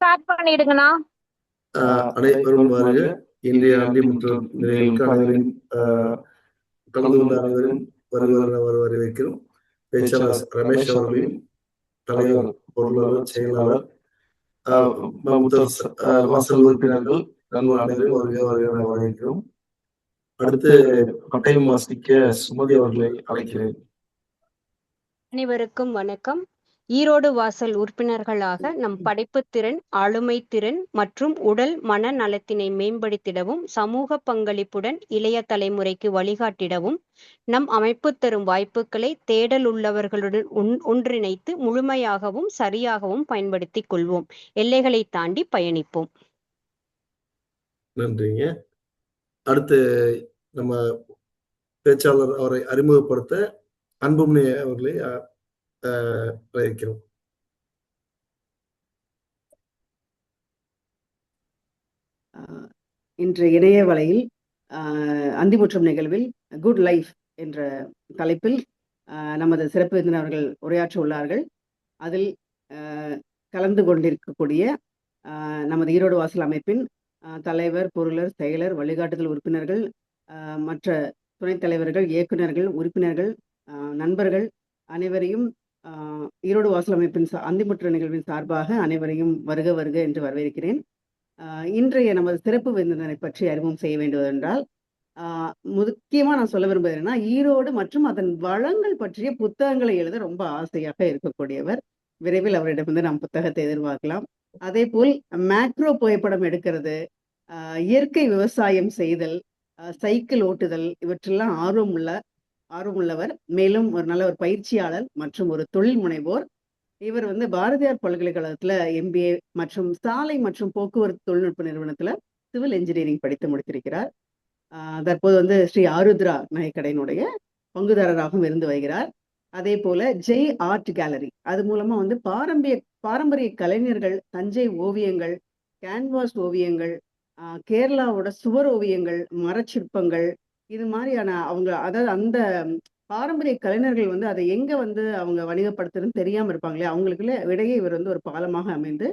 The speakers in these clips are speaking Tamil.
ஸ்டார்ட் பண்ணிடுங்கண்ணா. அனைவரும் வருக. இன்றைய அந்திமுற்றம் நிலையங்களுக்கு அனைவரும் கலந்து கொண்ட அனைவரும் வருவ வரவேற்கிறோம். பேச்சாளர் ரமேஷ் அவர்களையும், தலைவர், பொருளாளர், செயலாளர், வாசல் உறுப்பினர்கள், நண்பர் அனைவரும் வருக வரவேற்கிறோம். அடுத்து பட்டயம் வாசிக்க சுமதி அவர்களை அழைக்கிறேன். அனைவருக்கும் வணக்கம். ஈரோடு வாசல் உறுப்பினர்களாக நம் படைப்புத்திறன், ஆளுமை திறன் மற்றும் உடல் மன நலத்தினை மேம்படுத்திடவும், சமூக பங்களிப்புடன் இளைய தலைமுறைக்கு வழிகாட்டிடவும், நம் அமைப்பு தரும் வாய்ப்புகளை தேடல் உள்ளவர்களுடன் ஒன்றிணைத்து முழுமையாகவும் சரியாகவும் பயன்படுத்திக் கொள்வோம். எல்லைகளை தாண்டி பயணிப்போம். நன்றிங்க. அடுத்து நம்ம பேச்சாளர் அவரை அறிமுகப்படுத்த அன்புமணி அவர்களை அழைக்கிறோம். இன்று இணைய வலையில் அந்திமுற்றம் நிகழ்வில் குட் லைஃப் என்ற தலைப்பில் நமது சிறப்பு விருந்தினர்கள் உரையாற்ற உள்ளார்கள். அதில் கலந்து கொண்டிருக்கக்கூடிய நமது ஈரோடு வாசல் அமைப்பின் தலைவர், பொருளர், செயலர், வழிகாட்டுதல் உறுப்பினர்கள், மற்ற துணைத் தலைவர்கள், இயக்குநர்கள், உறுப்பினர்கள், நண்பர்கள் அனைவரையும் ஈரோடு வாசல் அமைப்பின் அந்திமுற்ற நிகழ்வின் சார்பாக அனைவரையும் வருக வருக என்று வரவேற்கிறேன். இன்றைய நமது சிறப்பு விருந்தினரை பற்றி அறிமுகம் செய்ய வேண்டுவதென்றால், முக்கியமாக நான் சொல்ல விரும்புவது என்னன்னா, ஈரோடு மற்றும் அதன் வளங்கள் பற்றிய புத்தகங்களை எழுத ரொம்ப ஆசையாக இருக்கக்கூடியவர். விரைவில் அவரிடமிருந்து நாம் புத்தகத்தை எதிர்பார்க்கலாம். அதே போல் மேக்ரோ புகைப்படம் எடுக்கிறது, இயற்கை விவசாயம் செய்தல், சைக்கிள் ஓட்டுதல், இவற்றெல்லாம் ஆர்வமுள்ளவர். மேலும் ஒரு நல்ல ஒரு பயிற்சியாளர் மற்றும் ஒரு தொழில் முனைவோர். இவர் பாரதியார் பல்கலைக்கழகத்துல MBA மற்றும் சாலை மற்றும் போக்குவரத்து தொழில்நுட்ப நிறுவனத்துல சிவில் இன்ஜினியரிங் படித்து முடித்திருக்கிறார். தற்போது ஸ்ரீ ஆருத்ரா நகைக்கடையினுடைய பங்குதாரராகவும் இருந்து வருகிறார். அதே போல ஜெய் ஆர்ட் கேலரி, அது மூலமா பாரம்பரிய கலைஞர்கள் தஞ்சை ஓவியங்கள், கேன்வாஸ் ஓவியங்கள், கேரளாவோட சுவர் ஓவியங்கள், மரச்சிற்பங்கள், இது மாதிரியான அதாவது அந்த பாரம்பரிய கலைஞர்கள் அதை எங்க அவங்க வணிகப்படுத்துறதுன்னு தெரியாம இருப்பாங்களே, அவங்களுக்குள்ள இடையே இவர் ஒரு பாலமாக அமைந்து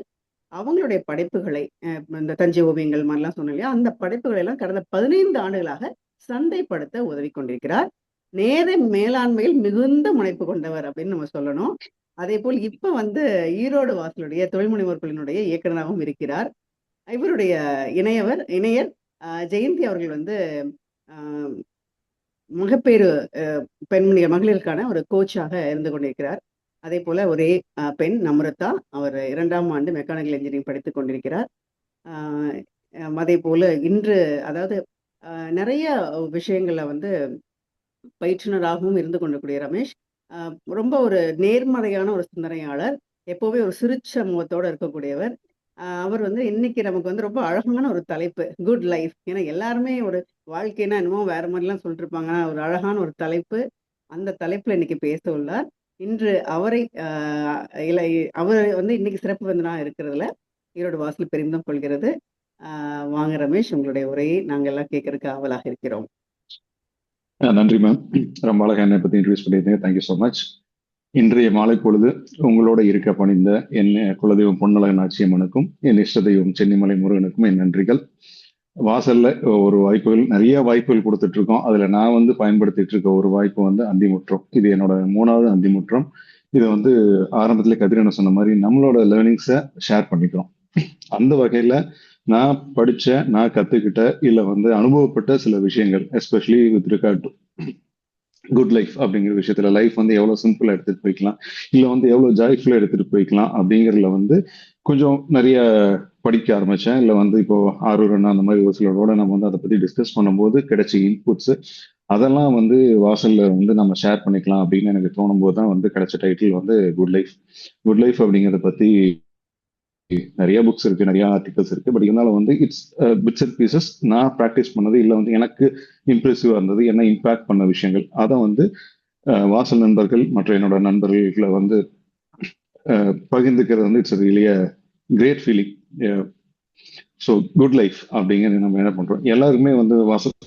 அவங்களுடைய படைப்புகளை, இந்த தஞ்சை ஓவியங்கள் மாதிரிலாம் சொன்னோம் இல்லையா, அந்த படைப்புகளை எல்லாம் கடந்த 15 ஆண்டுகளாக சந்தைப்படுத்த உதவி கொண்டிருக்கிறார். நேர மேலாண்மையில் மிகுந்த முனைப்பு கொண்டவர் அப்படின்னு நம்ம சொல்லணும். அதே போல் இப்ப ஈரோடு வாசலுடைய தொழில் முனைவோர்களினுடைய இயக்குநராகவும் இருக்கிறார். இவருடைய இணையர் ஜெயந்தி அவர்கள் மகப்பேறு மகளிருக்கான ஒரு கோச்சாக இருந்து கொண்டிருக்கிறார். அதே போல ஒரே பெண் நம்ரதா, அவர் 2ஆம் ஆண்டு மெக்கானிக்கல் இன்ஜினியரிங் படித்துக் கொண்டிருக்கிறார். அதே போல இன்று அதாவது நிறைய விஷயங்கள்ல பயிற்றுனராகவும் இருந்து கொண்டிருக்கூடிய ரமேஷ் ரொம்ப ஒரு நேர்மறையான ஒரு சிந்தனையாளர், எப்பவுமே ஒரு சிரிச்ச முகத்தோடு இருக்கக்கூடியவர். அவர் இன்னைக்கு நமக்கு ரொம்ப அழகான ஒரு தலைப்பு குட் லைஃப். ஏன்னா எல்லாருமே ஒரு வாழ்க்கைனா என்னமோ வேற மாதிரிலாம் சொல்லிட்டு இருப்பாங்க. ஒரு அழகான ஒரு தலைப்பு, அந்த தலைப்புல இன்னைக்கு பேச உள்ளார். இன்று அவர் இன்னைக்கு சிறப்பு விருந்தினா இருக்கிறதுல ஈரோடு வாசல் பெருமிதம் கொள்கிறது. வாங்க ரமேஷ், உங்களுடைய உரையை நாங்கள் எல்லாம் கேட்கறதுக்கு ஆவலாக இருக்கிறோம். நன்றி மேம், ரொம்ப அழகா என்னை பத்தி இன்ட்ரடியூஸ் பண்ணியிருந்தீங்க. Thank you so much. இன்றைய மாலை பொழுது உங்களோட இருக்க பணிந்த என் குலதெய்வம் பொன்னழகன் ஆட்சியம்மனுக்கும், என் இஷ்ட தெய்வம் சென்னிமலை முருகனுக்கும் என் நன்றிகள். வாசல்ல ஒரு நிறைய வாய்ப்புகள் கொடுத்துட்டு இருக்கோம். அதுல நான் பயன்படுத்திட்டு இருக்க ஒரு வாய்ப்பு அந்திமுற்றம். இது என்னோட 3வது அந்திமுற்றம். இது ஆரம்பத்துல கதிரன சொன்ன மாதிரி நம்மளோட லேர்னிங்ஸை ஷேர் பண்ணிக்கிறோம். அந்த வகையில நான் கத்துக்கிட்ட இல்ல அனுபவப்பட்ட சில விஷயங்கள், especially with regard to good life அப்படிங்கிற விஷயத்துல, லைஃப் எவ்வளவு சிம்பிளா எடுத்துட்டு போய்க்கலாம், இல்ல எவ்வளவு ஜாய்ஃபுல்லா எடுத்துட்டு போய்க்கலாம் அப்படிங்கறதுல கொஞ்சம் நிறைய படிக்க ஆரம்பிச்சேன். இல்ல இப்போ ஆரூரன் அந்த மாதிரி ஒரு சிலரோட நம்ம அதை பத்தி டிஸ்கஸ் பண்ணும்போது கிடைச்ச இன்புட்ஸ் அதெல்லாம் வாசல்ல நம்ம ஷேர் பண்ணிக்கலாம் அப்படின்னு எனக்கு தோணும் போது தான் கிடைச்ச title good life. Good life அப்படிங்கறத பத்தி நிறைய புக்ஸ் இருக்கு, நிறைய ஆர்டிகல்ஸ் இருக்கு. பட் இருந்தாலும் இட்ஸ் பிட்ஸ் அண்ட் பீசஸ் நான் ப்ராக்டிஸ் பண்ணது, இல்ல எனக்கு இம்ப்ரெசிவா இருந்தது, என்ன இம்பாக்ட் பண்ண விஷயங்கள், அதை வாசல் நண்பர்கள் மற்ற என்னோட நண்பர்களை பகிர்ந்துக்கிறது it's really great feeling. So good life அப்படிங்கிறது நம்ம என்ன பண்றோம், எல்லாருக்குமே வாசல்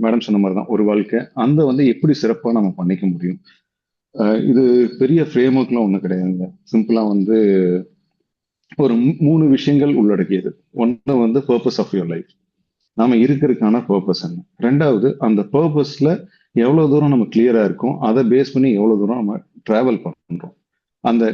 மேடம் சொன்ன மாதிரி தான் ஒரு வாழ்க்கை. அந்த எப்படி சிறப்பா நம்ம பண்ணிக்க முடியும். இது பெரிய ஃப்ரேம் ஒர்க்லாம் ஒன்றும் கிடையாதுங்க. சிம்பிளா ஒரு 3 விஷயங்கள் உள்ளடக்கியது. ஒன்று வந்து பர்பஸ் ஆஃப் யுவர் லைஃப், நாம இருக்கிறதுக்கான பர்பஸ் என்ன. ரெண்டாவது, அந்த பர்பஸ்ல எவ்வளவு தூரம் நம்ம கிளியரா இருக்கோம், அதை பேஸ் பண்ணி எவ்வளவு தூரம் நம்ம டிராவல் பண்றோம். அந்த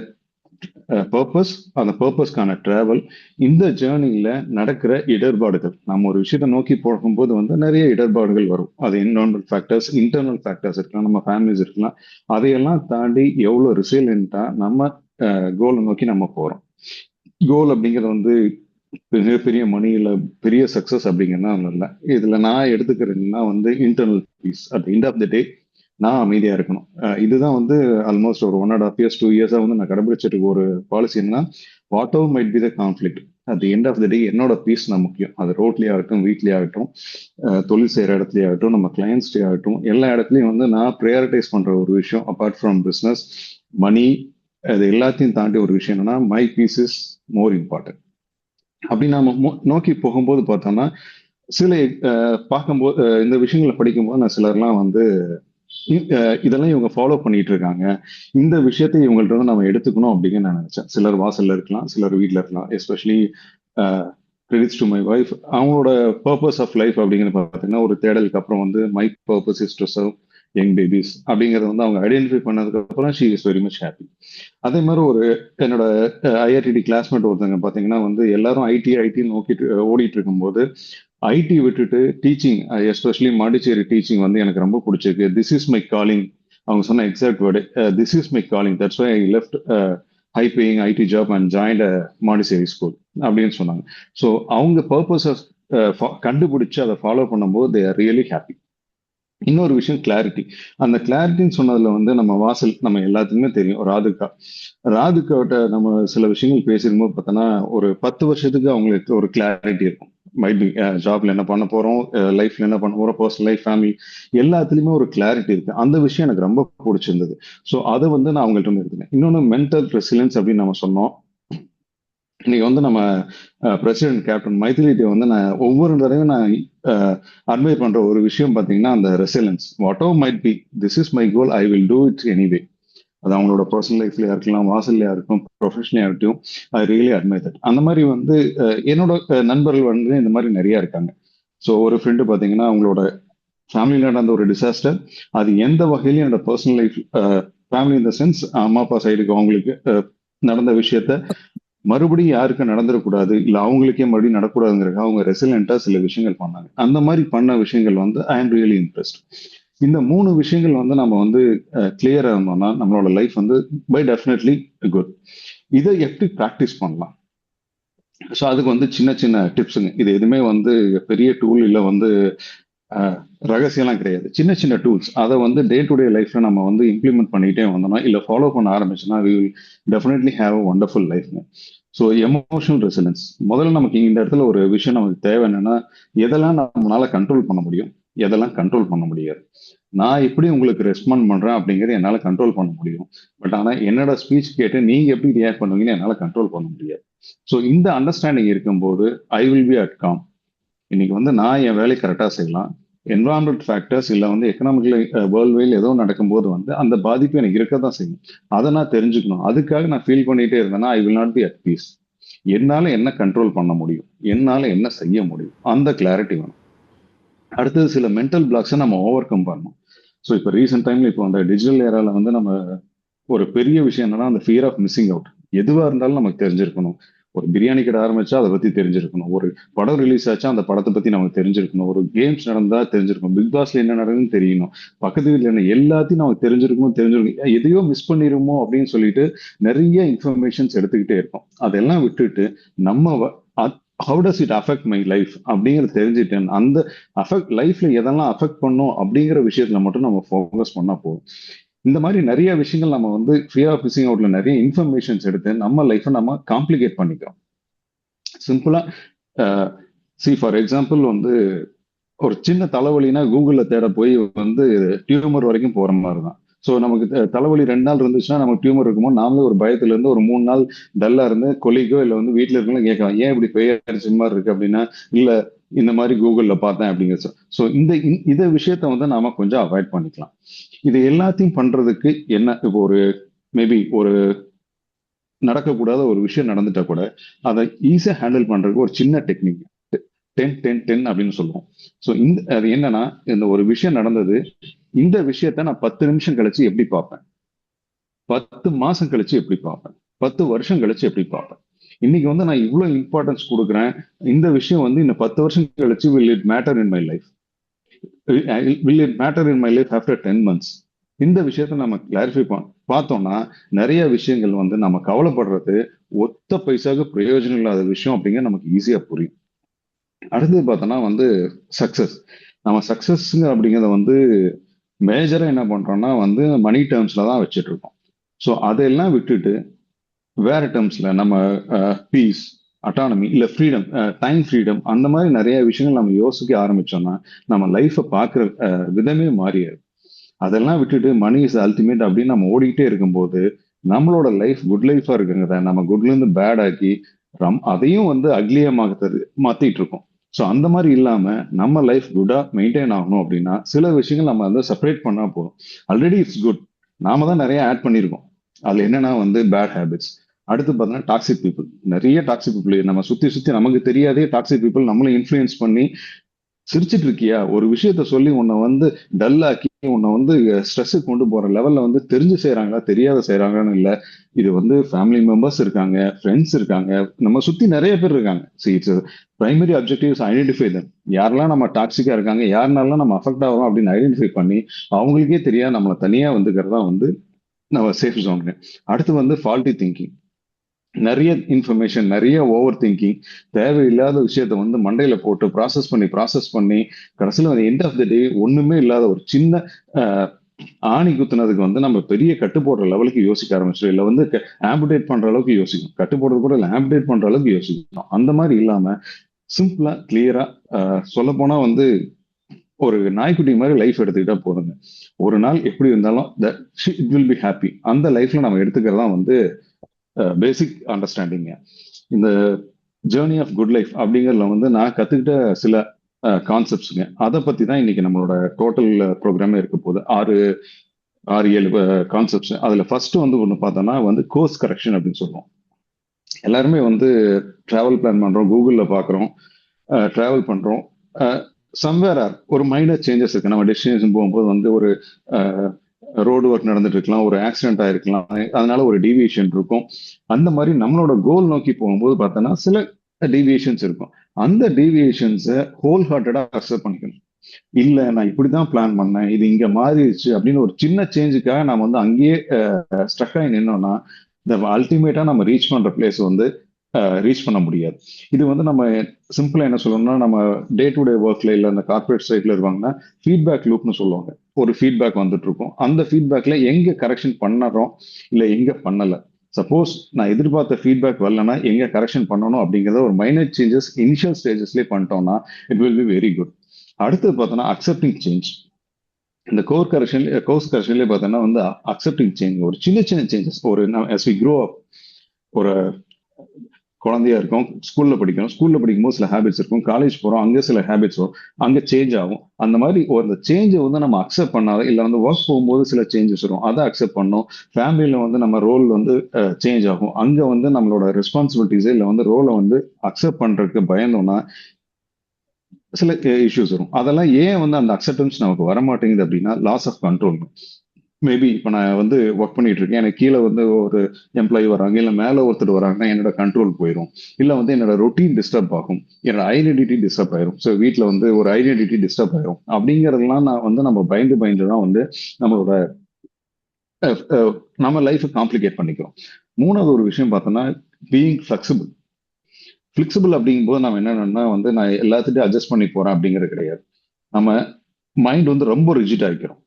பர்பஸ், அந்த பர்பஸ்க்கான டிராவல், இந்த ஜேர்னில நடக்கிற இடர்பாடுகள். நம்ம ஒரு விஷயத்தை நோக்கி போகும்போது வந்து நிறைய இடர்பாடுகள் வரும். அது என்விரான்மெண்டல் ஃபேக்டர்ஸ், இன்டர்னல் ஃபேக்டர்ஸ் இருக்கலாம், நம்ம ஃபேமிலிஸ் இருக்கலாம். அதையெல்லாம் தாண்டி எவ்வளவு ரிசிலியண்டா நம்ம கோலை நோக்கி நம்ம போறோம். கோல் அப்படிங்கிறது வந்து பெரிய மணி இல்ல பெரிய சக்சஸ் அப்படிங்கிறது இல்லை. இதுல நான் எடுத்துக்கிறேன்னா வந்து internal peace. At end of the day நான் அமைதியா இருக்கணும். இதுதான் வந்து ஆல்மோஸ்ட் ஒரு 1.5 years 2 years வந்து நான் கடைபிடிச்சிட்டு ஒரு பாலிசி என்னன்னா, whatever might be the conflict, at the end of the day என்னோட பீஸ் தான் முக்கியம். அது ரோட்லயே ஆகட்டும், வீட்லயே ஆகட்டும், தொழில் செய்யற இடத்துலயே ஆகட்டும், நம்ம கிளையன்ஸ்டே ஆகட்டும், எல்லா இடத்துலயும் வந்து நான் ப்ரையாரிட்டைஸ் பண்ற ஒரு விஷயம், அப்பார்ட் ஃப்ரம் பிசினஸ், மணி, அது எல்லாத்தையும் தாண்டி ஒரு விஷயம் என்னன்னா, my peace is more important. அப்படி நாம நோக்கி போகும்போது பார்த்தோம்னா, சில பார்க்கும்போது இந்த விஷயங்களை படிக்கும்போது நான் சிலர்லாம் வந்து இதெல்லாம் இவங்க ஃபாலோ பண்ணிட்டு இருக்காங்க, இந்த விஷயத்தை இவங்கள்ட்ட வந்து நம்ம எடுத்துக்கணும் அப்படின்னு நான் நினைச்சேன். சிலர் வாசல்ல இருக்கலாம், சிலர் வீட்டில் இருக்கலாம். Especially credits to my wife. அவங்களோட பர்பஸ் ஆஃப் லைஃப் அப்படிங்கிறது பார்த்தீங்கன்னா, ஒரு தேடலுக்கு அப்புறம் வந்து my purpose is to serve young babies அப்படிங்கிறத வந்து அவங்க ஐடென்டிஃபை பண்ணதுக்கு அப்புறம் she is very much happy. அதே மாதிரி ஒரு என்னோட ஐஆர்டிடி கிளாஸ்மேட் ஒருத்தங்க பார்த்தீங்கன்னா வந்து எல்லாரும் ஐடி நோக்கிட்டு ஓடிட்டு இருக்கும்போது, ஐடி விட்டுட்டு டீச்சிங், எஸ்பெஷலி மாண்டிச்சேரி டீச்சிங் வந்து எனக்கு ரொம்ப பிடிச்சிருக்கு, திஸ் இஸ் மை காலிங், அவங்க சொன்ன exact word, this is my calling, that's why I left high paying IT job and joined Montessori school அப்படின்னு சொன்னாங்க. ஸோ அவங்க பர்பஸை கண்டுபிடிச்சு அதை ஃபாலோ பண்ணும்போது தே ஆர் ரியலி ஹாப்பி. இன்னொரு விஷயம் கிளாரிட்டி. அந்த கிளாரிட்டின்னு சொன்னதுல வந்து நம்ம வாசல், நம்ம எல்லாத்துக்குமே தெரியும் ராதிகாவிட்ட நம்ம சில விஷயங்கள் பேசிருக்கும்போது பார்த்தோன்னா, ஒரு 10 வருஷத்துக்கு அவங்களுக்கு ஒரு கிளாரிட்டி இருக்கும். மைட் பி ஜாப்ல என்ன பண்ண போறோம், லைஃப்ல என்ன பண்ண போறோம், பர்சனல் லைஃப், ஃபேமிலி, எல்லாத்துலயுமே ஒரு கிளாரிட்டி இருக்கு. அந்த விஷயம் எனக்கு ரொம்ப பிடிச்சிருந்தது. ஸோ அதை வந்து நான் அவங்கள்ட்ட இருந்து எடுத்துனேன். இன்னொன்று மென்டல் ரெசிலியன்ஸ் அப்படின்னு நம்ம சொன்னோம். இன்னைக்கு வந்து நம்ம பிரசிடென்ட் கேப்டன் மைத்திலியை வந்து நான் ஒவ்வொரு தடவையும் நான் அட்மைர் பண்ற ஒரு விஷயம் பார்த்தீங்கன்னா, அந்த resilience. What ever might B, this is my goal, I will do it anyway. அது அவங்களோட பர்சனல் லைஃப்லயா இருக்கலாம், வாசல்லையா இருக்கும், ப்ரொஃபஷனலா இருக்கட்டும், ஐ ரியலி அட்மைர் தட். அந்த மாதிரி வந்து என்னோட நண்பர்கள் வந்து இந்த மாதிரி நிறைய இருக்காங்க. ஸோ ஒரு ஃப்ரெண்டு பார்த்தீங்கன்னா, அவங்களோட ஃபேமிலியில் நடந்த ஒரு டிசாஸ்டர், அது எந்த வகையிலும் என்னோட பர்சனல் லைஃப், ஃபேமிலி இந்த சென்ஸ் அம்மா அப்பா சைடுக்கு அவங்களுக்கு நடந்த விஷயத்த மறுபடியும் யாருக்கும் நடந்துடக்கூடாது, இல்லை அவங்களுக்கே மறுபடியும் நடக்கூடாதுங்கிறதுக்காக அவங்க ரெசிலென்ட்டா சில விஷயங்கள் பண்ணாங்க. அந்த மாதிரி பண்ண விஷயங்கள் வந்து ஐ ஆம் ரியலி இம்ப்ரெஸ்ட். இந்த 3 விஷயங்கள் வந்து நம்ம வந்து கிளியரா இருந்தோம்னா நம்மளோட லைஃப் வந்து பை டெஃபினெட்லி குட். இதை எப்படி ப்ராக்டிஸ் பண்ணலாம்? ஸோ அதுக்கு வந்து சின்ன சின்ன டிப்ஸுங்க. இது எதுவுமே வந்து பெரிய டூல் இல்லை, வந்து ரகசியம்லாம் கிடையாது. சின்ன சின்ன டூல்ஸ், அதை வந்து டே டு டே லைஃப்ல நம்ம வந்து இம்ப்ளிமெண்ட் பண்ணிட்டே வந்தோம்னா, இல்லை ஃபாலோ பண்ண ஆரம்பிச்சோன்னா, we will definitely have a wonderful லைஃப்ங்க. ஸோ எமோஷனல் ரெசிலன்ஸ், முதல்ல நமக்கு இந்த இடத்துல ஒரு விஷயம் நமக்கு தேவை என்னன்னா, எதெல்லாம் நம்மளால கண்ட்ரோல் பண்ண முடியும், எதெல்லாம் கண்ட்ரோல் பண்ண முடியாது. நான் எப்படி உங்களுக்கு ரெஸ்பாண்ட் பண்றேன் அப்படிங்கிறது என்னால கண்ட்ரோல் பண்ண முடியும். பட் ஆனா என்னோட ஸ்பீச் கேட்டு நீங்க எப்படி ரியாக்ட் பண்ணுவீங்கன்னு என்னால கண்ட்ரோல் பண்ண முடியாது. ஸோ இந்த அண்டர்ஸ்டாண்டிங் இருக்கும்போது I will be at com. இன்னைக்கு வந்து நான் என் வேலையை கரெக்டாக செய்யலாம். என்வரான்மெண்ட் ஃபேக்டர்ஸ் இல்லை வந்து எக்கனாமிக்கலி வேர்ல்டு வைல் ஏதோ நடக்கும்போது வந்து அந்த பாதிப்பு எனக்கு இருக்க தான் செய்யும். அதை நான் தெரிஞ்சுக்கணும். அதுக்காக நான் ஃபீல் பண்ணிட்டே இருந்தேன்னா I will not be at piece. என்னால என்ன கண்ட்ரோல் பண்ண முடியும், என்னால என்ன செய்ய முடியும், அந்த கிளாரிட்டி வேணும். அடுத்தது சில மென்டல் பிளாக்ஸை நம்ம ஓவர் கம் பண்ணணும். ஸோ இப்போ ரீசெண்ட் டைம்ல இப்போ அந்த டிஜிட்டல் ஏரால வந்து நம்ம ஒரு பெரிய விஷயம் என்னன்னா, அந்த ஃபியர் ஆஃப் மிஸ்ஸிங் அவுட். எதுவாக இருந்தாலும் நமக்கு தெரிஞ்சிருக்கணும். ஒரு பிரியாணி கடை ஆரம்பிச்சா அதை பத்தி தெரிஞ்சிருக்கணும், ஒரு படம் ரிலீஸ் ஆச்சா அந்த படத்தை பத்தி நமக்கு தெரிஞ்சிருக்கணும், ஒரு கேம்ஸ் நடந்தா தெரிஞ்சிருக்கணும், பிக் பாஸ்ல என்ன நடக்குதுன்னு தெரியணும், பக்கத்து வீட்டுல என்ன, எல்லாத்தையும் நமக்கு தெரிஞ்சிருக்கணும். எதையோ மிஸ் பண்ணிருமோ அப்படின்னு சொல்லிட்டு நிறைய இன்ஃபர்மேஷன்ஸ் எடுத்துக்கிட்டே இருக்கோம். அதெல்லாம் விட்டுட்டு நம்ம how does it affect my life அப்படிங்கிறத தெரிஞ்சுட்டேன். அந்த லைஃப்ல எதெல்லாம் அஃபெக்ட் பண்ணும் அப்படிங்கிற விஷயத்துல மட்டும் நம்ம ஃபோக்கஸ் பண்ணா போதும். இந்த மாதிரி நிறைய விஷயங்கள் நம்ம வந்து ஃபியர் ஆஃப் மிஸ்ஸிங் அவுட்ல நிறைய இன்ஃபர்மேஷன்ஸ் எடுத்து நம்ம லைஃப்பை நம்ம காம்ப்ளிகேட் பண்ணிக்கிறோம். சிம்பிளா ஃபார் எக்ஸாம்பிள் வந்து ஒரு சின்ன தலைவலினா கூகுள்ல தேட போய் வந்து டியூமர் வரைக்கும் போற மாதிரி தான். ஸோ நமக்கு தலைவலி 2 நாள் இருந்துச்சுன்னா நமக்கு டியூமர் இருக்குமோ நாமளே ஒரு பயத்துல இருந்து ஒரு 3 நாள் டல்லா இருந்து கொலிக்கோ இல்லை வந்து வீட்டுல இருக்கவங்களும் கேட்கலாம், ஏன் இப்படி பெயர்ச்சி மாதிரி இருக்கு அப்படின்னா, இல்ல இந்த மாதிரி கூகுள்ல பார்த்தேன் அப்படிங்கிறது. ஸோ இந்த விஷயத்த வந்து நாம கொஞ்சம் அவாய்ட் பண்ணிக்கலாம். இது எல்லாத்தையும் பண்றதுக்கு என்ன, இப்போ ஒரு மேபி ஒரு நடக்கக்கூடாத ஒரு விஷயம் நடந்துட்டா கூட அதை ஈஸியா ஹேண்டில் பண்றதுக்கு ஒரு சின்ன டெக்னிக் 10-10-10 அப்படின்னு சொல்லுவோம். ஸோ அது என்னன்னா, இந்த ஒரு விஷயம் நடந்தது, இந்த விஷயத்த நான் 10 நிமிஷம் கழிச்சு எப்படி பார்ப்பேன், 10 மாசம் கழிச்சு எப்படி பார்ப்பேன், 10 வருஷம் கழிச்சு எப்படி பார்ப்பேன். இன்னைக்கு வந்து நான் இவ்வளவு இம்பார்ட்டன்ஸ் கொடுக்குறேன், இந்த விஷயம் வந்து இந்த 10 வருஷம் கழிச்சு will it matter in my life, will it matter in my life after 10 months. இந்த விஷயத்த நம்ம கிளாரிஃபை பார்த்தோம்னா நிறைய விஷயங்கள் வந்து நம்ம கவலைப்படுறது ஒத்த பைசாவுக்கு பிரயோஜனம் இல்லாத விஷயம் அப்படிங்கிற நமக்கு ஈஸியா புரியும். அடுத்தது பார்த்தோம்னா வந்து சக்சஸ். நம்ம சக்சஸ்ங்க அப்படிங்கிறத வந்து மேஜரா என்ன பண்றோம்னா வந்து மணி டேர்ம்ஸ்ல தான் வச்சுட்டு இருக்கோம். ஸோ அதெல்லாம் விட்டுட்டு வேற டேர்ம்ஸ்ல நம்ம பீஸ், அட்டானமி, இல்ல ஃப்ரீடம், டைம் ஃப்ரீடம், அந்த மாதிரி நிறைய விஷயங்கள் நம்ம யோசிக்க ஆரம்பிச்சோம்னா நம்ம லைஃப்பை பார்க்குற விதமே மாறியாது. அதெல்லாம் விட்டுட்டு மணி இஸ் அல்டிமேட் அப்படின்னு நம்ம ஓடிக்கிட்டே இருக்கும்போது நம்மளோட லைஃப் குட் லைஃபா இருக்குங்கிறத நம்ம குட்ல இருந்து பேட் ஆக்கி அதையும் வந்து அக்லியா மாத்திட்டு இருக்கோம். ஸோ அந்த மாதிரி இல்லாம நம்ம லைஃப் குட்டா மெயின்டைன் ஆகணும் அப்படின்னா சில விஷயங்கள் நம்ம வந்து செப்பரேட் பண்ணா போதும். ஆல்ரெடி இட்ஸ் குட், நாம தான் நிறைய ஆட் பண்ணியிருக்கோம். அதுல என்னன்னா வந்து பேட் ஹேபிட்ஸ். அடுத்து பார்த்தீங்கன்னா டாக்ஸிக் பீப்புள். நிறைய டாக்ஸிக் பீப்புள் நம்ம சுத்தி நமக்கு தெரியாதே டாக்ஸிக் பீப்புள் நம்மளை இன்ஃப்ளூயன்ஸ் பண்ணி சிரிச்சிட்டு இருக்கியா, ஒரு விஷயத்த சொல்லி உன்னை வந்து டல் ஆக்கி உன்னை வந்து ஸ்ட்ரெஸ்ஸுக்கு கொண்டு போற லெவல்ல வந்து தெரிஞ்சு செய்யறாங்களா தெரியாத செய்யறாங்கன்னு இல்ல. இது வந்து ஃபேமிலி மெம்பர்ஸ் இருக்காங்க, ஃப்ரெண்ட்ஸ் இருக்காங்க, நம்ம சுத்தி நிறைய பேர் இருக்காங்க. இட்ஸ் பிரைமரி அப்ஜெக்டிவ்ஸ் ஐடென்டிஃபை தம். யாரெல்லாம் நம்ம டாக்ஸிக்கா இருக்காங்க, யாருனாலும் நம்ம அஃபெக்ட் ஆகிறோம் அப்படின்னு ஐடென்டிஃபை பண்ணி அவங்களுக்கே தெரியாது நம்மளை தனியா வந்துக்கிறதா வந்து நம்ம சேஃப் ஜோனுங்க. அடுத்து வந்து ஃபால்ட்டி திங்கிங். நிறைய இன்ஃபர்மேஷன், நிறைய ஓவர் திங்கிங், தேவையில்லாத விஷயத்த வந்து மண்டையில போட்டு ப்ராசஸ் பண்ணி கடைசியில் எண்ட் ஆஃப் த டே ஒண்ணுமே இல்லாத ஒரு சின்ன ஆணி குத்துனதுக்கு வந்து நம்ம பெரிய கட்டு போடுற லெவலுக்கு யோசிக்க ஆரம்பிச்சோம். இல்லை வந்து ஆம்புடேட் பண்ற அளவுக்கு யோசிக்கும், கட்டு போடுறது கூட இல்லை ஆம்புடேட் பண்ற அளவுக்கு யோசிக்கணும். அந்த மாதிரி இல்லாம சிம்பிளா கிளியரா சொல்ல போனா வந்து ஒரு நாய்க்குட்டி மாதிரி லைஃப் எடுத்துக்கிட்டா போதுங்க. ஒரு நாள் எப்படி இருந்தாலும் இட் வில் பி ஹாப்பி. அந்த லைஃப்ல நம்ம எடுத்துக்கிறதா வந்து பேசிக் அண்டர்ஸ்டாண்டிங்க. இந்த ஜேர்னி ஆஃப் குட் லைஃப் அப்படிங்கிறதுல வந்து நான் கத்துக்கிட்ட சில கான்செப்ட்ஸுங்க. அதை பத்தி தான் இன்னைக்கு நம்மளோட டோட்டல் ப்ரோக்ராமே இருக்க போகுது. 6-7 கான்செப்ட்ஸ். அதுல ஃபர்ஸ்ட் வந்து ஒன்று பார்த்தோம்னா வந்து கோர்ஸ் கரெக்ஷன் அப்படின்னு சொல்லுவோம். எல்லாருமே வந்து டிராவல் பிளான் பண்றோம், கூகுளில் பார்க்குறோம், டிராவல் பண்றோம். சம்வேர் ஒரு மைனர் சேஞ்சஸ் இருக்கு. நம்ம டெஸ்டினேஷன் போகும்போது வந்து ஒரு ரோடு ஒர்க் நடந்துட்டு இருக்கலாம், ஒரு ஆக்சிடென்ட் ஆயிருக்கலாம், அதனால ஒரு டீவியேஷன் இருக்கும். அந்த மாதிரி நம்மளோட கோல் நோக்கி போகும்போது பார்த்தோன்னா சில டீவியேஷன்ஸ் இருக்கும். அந்த டீவியேஷன்ஸை ஹோல் ஹார்ட்டடா அக்செப்ட் பண்ணிக்கணும். இல்ல நான் இப்படிதான் பிளான் பண்ணேன், இது இங்க மாறிடுச்சு அப்படின்னு ஒரு சின்ன சேஞ்சுக்காக நம்ம வந்து அங்கேயே ஸ்ட்ரக் ஆகி நின்னோம்னா அல்டிமேட்டா நம்ம ரீச் பண்ற பிளேஸ் வந்து ரீச் பண்ண முடியாது. இது வந்து நம்ம சிம்பிளா என்ன சொல்லணும்னா, நம்ம டே டு டே ஒர்க்ல இல்ல அந்த கார்பரேட் சைட்ல இருக்காங்கன்னா ஃபீட்பேக் லூப்னு சொல்லுவாங்க. ஒரு ஃபீட்பேக் வந்துட்டு இருக்கும். அந்த ஃபீட்பேக்ல எங்க கரெக்ஷன் பண்ணுறோம் இல்ல எங்க பண்ணல, சப்போஸ் நான் எதிர்பார்த்த ஃபீட்பேக் வரலன்னா எங்க கரெக்ஷன் பண்ணணும் அப்படிங்கிறத ஒரு மைனர் சேஞ்சஸ் இனிஷியல் ஸ்டேஜஸ்லேயே பண்ணிட்டோம்னா it will be very good. அடுத்தது பார்த்தோன்னா அக்செப்டிங் சேஞ்ச். இந்த கோர்ஸ் கரெக்ஷன்லேயே பார்த்தோன்னா வந்து அக்செப்டிங் சேஞ்ச், ஒரு சின்ன சின்ன சேஞ்சஸ். ஒரு as we grow up, ஒரு குழந்தையா இருக்கும், ஸ்கூல்ல படிக்கும்போது சில ஹேபிட்ஸ் இருக்கும், காலேஜ் போறோம் அங்கே சில ஹேபிட்ஸ் வரும், அங்கே சேஞ்ச் ஆகும். அந்த மாதிரி அந்த சேஞ்சை வந்து நம்ம அக்செப்ட் பண்ணாத, இல்லை வந்து ஒர்க் போகும்போது சில சேஞ்சஸ் வரும், அதை அக்செப்ட் பண்ணணும். ஃபேமிலியில வந்து நம்ம ரோல் வந்து சேஞ்ச் ஆகும், அங்கே வந்து நம்மளோட ரெஸ்பான்சிபிலிட்டிஸ் இல்லை வந்து ரோலை வந்து அக்செப்ட் பண்றதுக்கு பயந்தோம்னா சில இஷ்யூஸ் வரும். அதெல்லாம் ஏன் வந்து அந்த அக்செப்டன்ஸ் நமக்கு வரமாட்டேங்குது அப்படின்னா லாஸ் ஆஃப் கண்ட்ரோல். மேபி இப்போ நான் வந்து ஒர்க் பண்ணிட்டு இருக்கேன், எனக்கு கீழே வந்து ஒரு எம்ப்ளாயி வராங்க, இல்லை மேலே ஒருத்தர் வராங்கன்னா என்னோட கண்ட்ரோல் போயிடும், இல்லை வந்து என்னோட ரொட்டீன் டிஸ்டர்ப் ஆகும், என்னோட ஐடென்டிட்டி டிஸ்டர்ப் ஆயிரும். ஸோ வீட்டில் வந்து ஒரு ஐடென்டிட்டி டிஸ்டர்ப் ஆயிரும். அப்படிங்கிறதுலாம் நான் வந்து நம்ம பயந்து தான் வந்து நம்மளோட நம்ம லைஃபை காம்ப்ளிகேட் பண்ணிக்கிறோம். மூணாவது ஒரு விஷயம் பார்த்தோம்னா பீயிங் ஃபிளெக்சிபிள். ஃபிளெக்சிபிள் அப்படிங்கும்போது நம்ம என்னன்னா வந்து நான் எல்லாத்துட்டையும் அட்ஜஸ்ட் பண்ணி போறேன் அப்படிங்கிறது கிடையாது. நம்ம மைண்ட் வந்து ரொம்ப ரிஜிட் ஆகிக்கிறோம்.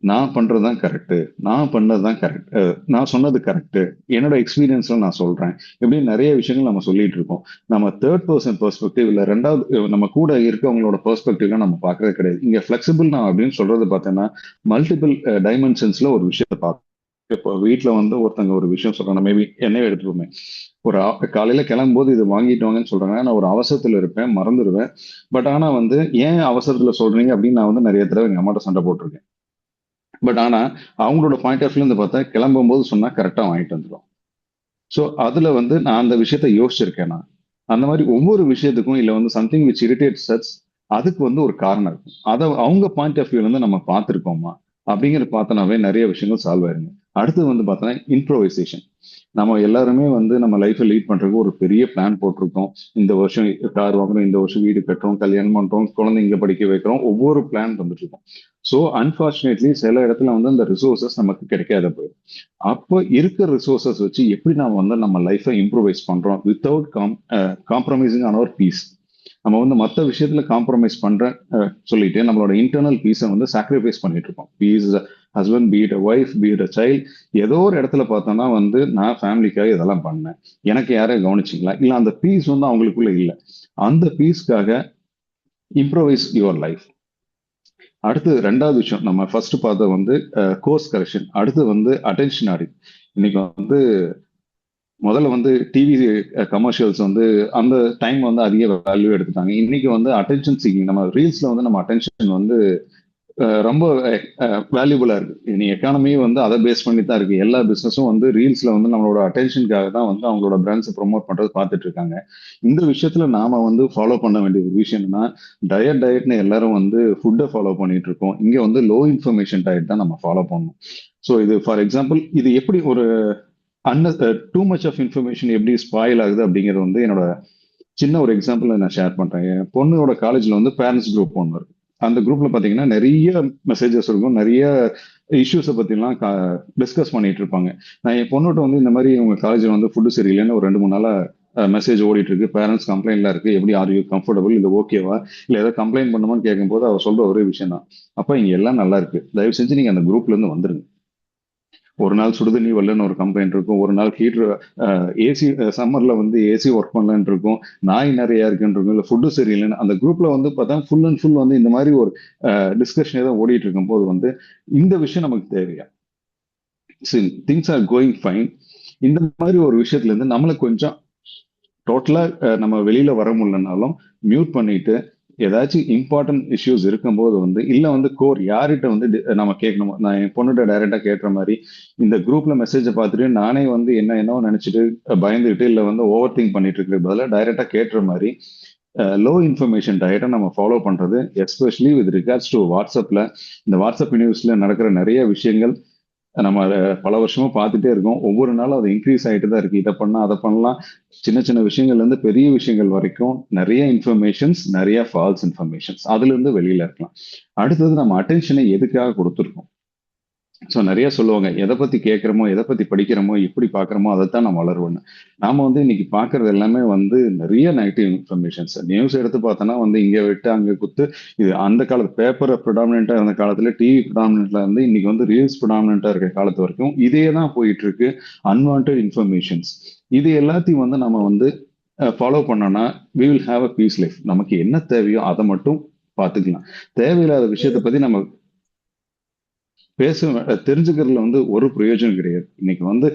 நான் பண்றதுதான் கரெக்டு, நான் பண்ணதுதான் கரெக்ட், நான் சொன்னது கரெக்டு, என்னோட எக்ஸ்பீரியன்ஸ்ல நான் சொல்றேன், இப்படின்னு நிறைய விஷயங்கள் நம்ம சொல்லிட்டு இருக்கோம். நம்ம தேர்ட் பர்சன் பெர்ஸ்பெக்டிவ் இல்லை ரெண்டாவது நம்ம கூட இருக்கவங்களோட பெர்ஸ்பெக்டிவ்ல நம்ம பார்க்கறது கிடையாது. இங்க ஃபிளெக்சிபிள் நான் அப்படின்னு சொல்றது பார்த்தோன்னா மல்டிபிள் டைமென்ஷன்ஸ்ல ஒரு விஷயத்தை பார்க்கணும். இப்போ வீட்டில் வந்து ஒருத்தங்க ஒரு விஷயம் சொல்றாங்க, மேபி என்னையே எடுத்துருவோமே, ஒரு காலையில கிளம்பும் போது இது வாங்கிட்டு வாங்கன்னு சொல்றாங்க, நான் ஒரு அவசரத்துல இருப்பேன், மறந்துடுவேன். பட் ஆனா வந்து ஏன் அவசரத்துல சொல்றீங்க அப்படின்னு நான் வந்து நிறைய தடவை எங்க அம்மாட்ட சண்டை போட்டிருக்கேன். பட் ஆனா அவங்களோட பாயிண்ட் ஆஃப் வியூ இருந்து பார்த்தா கிளம்பும் போது சொன்னா கரெக்டா வாங்கிட்டு வந்துடும். ஸோ அதுல வந்து நான் அந்த விஷயத்த யோசிச்சிருக்கேன். நான் அந்த மாதிரி ஒவ்வொரு விஷயத்துக்கும் இல்ல வந்து சம்திங் விச் இரிட்டேட்ஸ் அஸ், அதுக்கு வந்து ஒரு காரணம் இருக்கும். அதை அவங்க பாயிண்ட் ஆஃப் வியூல இருந்து நம்ம பார்த்துருக்கோமா அப்படிங்கிற பார்த்தோன்னாவே நிறைய விஷயங்கள் சால்வ் ஆயிருங்க. அடுத்தது வந்து பார்த்தோன்னா இம்ப்ரோவைசேஷன். நம்ம எல்லாருமே வந்து நம்ம லைஃப்பை லீட் பண்றதுக்கு ஒரு பெரிய பிளான் போட்டிருக்கோம். இந்த வருஷம் கார் வாங்குறோம், இந்த வருஷம் வீடு கட்டுறோம், கல்யாணம் பண்றோம், குழந்தைங்க படிக்க வைக்கிறோம், ஒவ்வொரு பிளான் வந்துட்டு இருக்கோம். ஸோ அன்பார்ச்சுனேட்லி சில இடத்துல வந்து அந்த ரிசோர்சஸ் நமக்கு கிடைக்காத போயிடும். அப்போ இருக்கிற ரிசோர்சஸ் வச்சு எப்படி நாம வந்து நம்ம லைஃப்பை இம்ப்ரூவைஸ் பண்றோம் without compromising on our peace. நம்ம வந்து மற்ற விஷயத்துல காம்ப்ரமைஸ் பண்ற சொல்லிட்டு நம்மளோட இன்டர்னல் பீஸை வந்து சாக்ரிஃபைஸ் பண்ணிட்டு இருக்கோம். Peace husband, peace wife, peace child, ஏதோ ஒரு இடத்துல பார்த்தோம்னா வந்து நான் ஃபேமிலிக்காக இதெல்லாம் பண்ணேன், எனக்கு யாரையும் கவனிச்சிங்களா, இல்லை அந்த பீஸ் வந்து அவங்களுக்குள்ள இல்லை. அந்த பீஸ்க்காக இம்ப்ரோவைஸ் யுவர் லைஃப். அடுத்து ரெண்டாவது விஷயம், நம்ம ஃபர்ஸ்ட் பார்த்தது வந்து கோர்ஸ் கரெக்ஷன். அடுத்து வந்து அட்டென்ஷன் ஆடிட். இன்னைக்கு வந்து முதல்ல வந்து டிவி கமர்ஷியல்ஸ் வந்து அந்த டைம் வந்து அதிக வேல்யூ எடுத்துட்டாங்க. இன்னைக்கு வந்து அட்டென்ஷன் சீக்கிங், நம்ம ரீல்ஸ்ல வந்து நம்ம அட்டென்ஷன் வந்து ரொம்ப வேல்யூபுளா இருக்கு. இனி எக்கானமியே வந்து அதை பேஸ் பண்ணி தான் இருக்கு. எல்லா பிசினஸும் வந்து ரீல்ஸ்ல வந்து நம்மளோட அட்டென்ஷனுக்காக தான் வந்து அவங்களோட பிராண்ட்ஸை ப்ரொமோட் பண்றது பார்த்துட்டு இருக்காங்க. இந்த விஷயத்துல நாம வந்து ஃபாலோ பண்ண வேண்டிய ஒரு விஷயம் என்னன்னா, டயட்னு எல்லாரும் வந்து ஃபுட்டை ஃபாலோ பண்ணிட்டு இருக்கோம். இங்க வந்து லோ இன்ஃபர்மேஷன் டயட் தான் நம்ம ஃபாலோ பண்ணணும். ஸோ இது ஃபார் எக்ஸாம்பிள், இது எப்படி ஒரு டூ மச் ஆஃப் இன்ஃபர்மேஷன் எப்படி ஸ்பாயில் ஆகுது அப்படிங்கிறது வந்து என்னோட சின்ன ஒரு எக்ஸாம்பிள் நான் ஷேர் பண்றேன். என் பொண்ணோட காலேஜ்ல வந்து பேரண்ட்ஸ் குரூப் ஒன்று இருக்கு. அந்த குரூப்ல பாத்தீங்கன்னா நிறைய மெசேஜஸ் இருக்கும், நிறைய இஷ்யூஸை பத்திலாம் டிஸ்கஸ் பண்ணிட்டு இருப்பாங்க. நான் என் பொண்ணுகிட்ட வந்து இந்த மாதிரி உங்க காலேஜ்ல வந்து ஃபுட்டு சரியில்லைன்னு ஒரு 2-3 நாளா மெசேஜ் ஓடிட்டு இருக்கு, பேரண்ட்ஸ் கம்ப்ளைண்ட்லாம் இருக்கு, எப்படி ஆர் யூ கம்ஃபர்டபுள், இது ஓகேவா, இல்லை ஏதாவது கம்ப்ளைண்ட் பண்ணுமான்னு கேட்கும்போது அவர் சொல்ற ஒரே விஷயம் தான், அப்ப இங்க எல்லாம் நல்லா இருக்கு, தயவு செஞ்சு நீங்க அந்த குரூப்ல இருந்து வந்துருங்க. ஒரு நாள் சுடுதண்ணி வரலன்னு ஒரு கம்ப்ளைண்ட் இருக்கும், ஒரு நாள் ஹீட்டர் ஏசி சம்மர்ல வந்து ஏசி ஒர்க் பண்ணலன்னு இருக்கும், நாய் நிறைய இருக்குன்னு இருக்கும், இல்லை ஃபுட்டு சரியில்லைன்னு அந்த குரூப்ல வந்து பார்த்தா ஃபுல் அண்ட் ஃபுல் வந்து இந்த மாதிரி ஒரு டிஸ்கஷனே தான் ஓடிட்டு இருக்கும் போது வந்து இந்த விஷயம் நமக்கு தேவையா? Things are going fine. இந்த மாதிரி ஒரு விஷயத்துல இருந்து நம்மளை கொஞ்சம் டோட்டலா நம்ம வெளியில வர முடியலனாலும் மியூட் பண்ணிட்டு ஏதாச்சும் இம்பார்ட்டன்ட் இஷ்யூஸ் இருக்கும்போது வந்து இல்லை வந்து கோர் யார்கிட்ட வந்து நம்ம கேட்கணுமோ, நான் என் பொண்ணுகிட்ட டைரக்டா கேட்குற மாதிரி இந்த குரூப்ல மெசேஜை பார்த்துட்டு நானே வந்து என்னவோ நினைச்சிட்டு பயந்துட்டு இல்லை வந்து ஓவர் திங்க் பண்ணிட்டு இருக்கிற பதிலாக டைரக்டா கேட்டுற மாதிரி லோ இன்ஃபர்மேஷன் டயட்டை நம்ம ஃபாலோ பண்றது, எஸ்பெஷலி வித் ரிகார்ட்ஸ் டு வாட்ஸ்அப்ல. இந்த வாட்ஸ்அப் நியூஸ்ல நடக்கிற நிறைய விஷயங்கள் நம்ம அதை பல வருஷமா பார்த்துட்டே இருக்கோம். ஒவ்வொரு நாளும் அது இன்க்ரீஸ் ஆகிட்டு தான் இருக்கு. இதை பண்ணலாம், அதை பண்ணலாம், சின்ன சின்ன விஷயங்கள்ல இருந்து பெரிய விஷயங்கள் வரைக்கும் நிறைய இன்ஃபர்மேஷன்ஸ், நிறைய ஃபால்ஸ் இன்ஃபர்மேஷன்ஸ், அதுல இருந்து வெளியில இருக்கலாம். அடுத்தது நம்ம அட்டென்ஷனை எதுக்காக கொடுத்துருக்கோம்? ஸோ நிறைய சொல்லுவாங்க, எதை பத்தி கேட்குறோமோ, எதை பத்தி படிக்கிறோமோ, எப்படி பார்க்குறோமோ அதைத்தான் நம்ம வளருவோம். நாம வந்து இன்னைக்கு பார்க்கறது எல்லாமே வந்து நிறைய நெகட்டிவ் இன்ஃபர்மேஷன்ஸ். நியூஸ் எடுத்து பார்த்தோன்னா வந்து இங்கே விட்டு அங்கே குத்து, இது அந்த காலத்து பேப்பரை ப்ரிடாமினெண்டா இருந்த காலத்துல, டிவி ப்ரிடாமினெண்ட்ல இருந்து இன்னைக்கு வந்து ரீல்ஸ் ப்ரிடாமினெண்டா இருக்கிற காலத்து வரைக்கும் இதே தான் போயிட்டு இருக்கு. அன்வான்ட் இன்ஃபர்மேஷன்ஸ், இது எல்லாத்தையும் வந்து நம்ம வந்து ஃபாலோ பண்ணோம்னா we will have a peace life. நமக்கு என்ன தேவையோ அதை மட்டும் பார்த்துக்கலாம். தேவையில்லாத விஷயத்தை பத்தி நம்ம தெரிஞ்சுக்கிறதுல வந்து ஒரு பிரயோஜனம் கிடையாது. இன்னைக்கு வந்து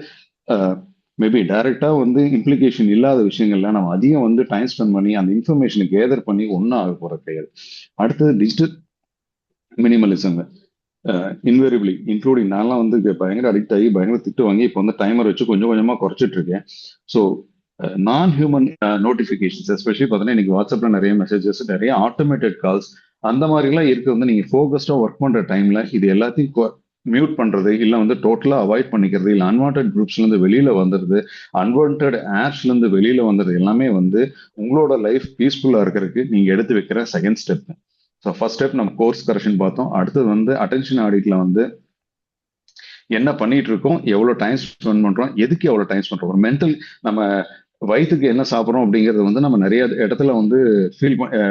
மேபி டைரக்டா வந்து இம்ப்ளிகேஷன் இல்லாத விஷயங்கள்ல நம்ம அதிகம் வந்து டைம் ஸ்பெண்ட் பண்ணி அந்த இன்ஃபர்மேஷனை கேதர் பண்ணி ஒன்றும் ஆக போறது கிடையாது. அடுத்தது டிஜிட்டல் மினிமலிசம். இன்வேரியபிளி இன்க்ளூடிங் நான்லாம் வந்து பயங்கர அடிக்ட் ஆகி பயங்கர திட்டு வாங்கி இப்போ வந்து டைமர் வச்சு கொஞ்சம் கொஞ்சமா குறைச்சிட்டு இருக்கேன். ஸோ நான் ஹியூமன் நோட்டிஃபிகேஷன்ஸ், எஸ்பெஷலி பார்த்தீங்கன்னா இன்னைக்கு வாட்ஸ்அப்ல நிறைய மெசேஜஸ், நிறைய ஆட்டோமேட்டட் கால்ஸ், அந்த மாதிரிலாம் இருக்கு. வந்து நீங்க ஃபோக்கஸ்டா ஒர்க் பண்ற டைம்ல இது எல்லாத்தையும் மியூட் பண்றது, இல்லை வந்து டோட்டலா அவாய்ட் பண்ணிக்கிறது, இல்லை அன்வான்ட் குரூப்ஸ்ல இருந்து வெளியில வந்துடுது, அன்வான்ட் ஆப்ஸ்ல இருந்து வெளியில வந்துடுது, எல்லாமே வந்து உங்களோட லைஃப் பீஸ்ஃபுல்லா இருக்கிறதுக்கு நீங்க எடுத்து வைக்கிற second step. So first step நம்ம கோர்ஸ் கரெக்ஷன் பார்த்தோம். அடுத்தது வந்து அட்டென்ஷன் ஆடிட்ல வந்து என்ன பண்ணிட்டு இருக்கோம், எவ்வளவு டைம் ஸ்பெண்ட் பண்றோம், எதுக்கு எவ்வளவு டைம் ஸ்பெண்ட் பண்றோம், மென்டல் நம்ம வயிற்றுக்கு என்ன சாப்பிட்றோம் அப்படிங்கிறது வந்து நம்ம நிறைய இடத்துல வந்து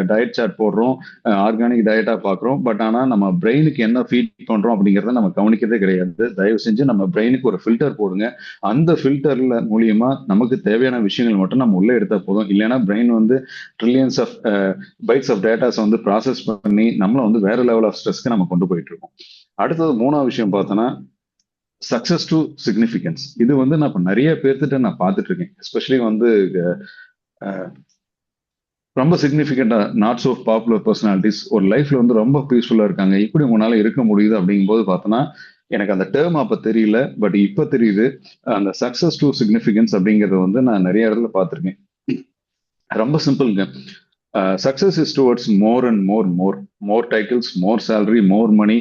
டயட் சார்ட் போடுறோம், ஆர்கானிக் டயட்டா பார்க்குறோம். பட் ஆனால் நம்ம பிரெயினுக்கு என்ன ஃபீட் பண்றோம் அப்படிங்கிறத நம்ம கவனிக்கிறதே கிடையாது. தயவு செஞ்சு நம்ம பிரெயினுக்கு ஒரு ஃபில்டர் போடுங்க. அந்த ஃபில்டர்ல மூலியமா நமக்கு தேவையான விஷயங்கள் மட்டும் நம்ம உள்ளே எடுத்தா போதும். இல்லைன்னா பிரெயின் வந்து trillions of bytes of datas வந்து ப்ராசஸ் பண்ணி நம்மளை வந்து வேற லெவல் ஆஃப் ஸ்ட்ரெஸ்க்கு நம்ம கொண்டு போயிட்டு இருக்கோம். அடுத்தது மூணாவது விஷயம் பார்த்தோன்னா சக்சஸ் டு சிக்னிஃபிகன்ஸ். இது வந்து நான் இப்போ நிறைய பேர்த்திட்ட நான் பார்த்துட்டு இருக்கேன். எஸ்பெஷலி வந்து ரொம்ப சிக்னிஃபிகண்டா நாட் சோ பாப்புலர் பர்சனாலிட்டிஸ் ஒரு லைஃப்ல வந்து ரொம்ப பீஸ்ஃபுல்லா இருக்காங்க. இப்படி உங்களால இருக்க முடியுது அப்படிங்கும்போது பார்த்தோன்னா எனக்கு அந்த டேர்ம் அப்ப தெரியல, பட் இப்ப தெரியுது. அந்த சக்சஸ் டு சிக்னிஃபிகன்ஸ் அப்படிங்கறத வந்து நான் நிறைய இடத்துல பார்த்திருக்கேன். ரொம்ப சிம்பிள்ங்க. Success is towards more and more titles, more salary, more money,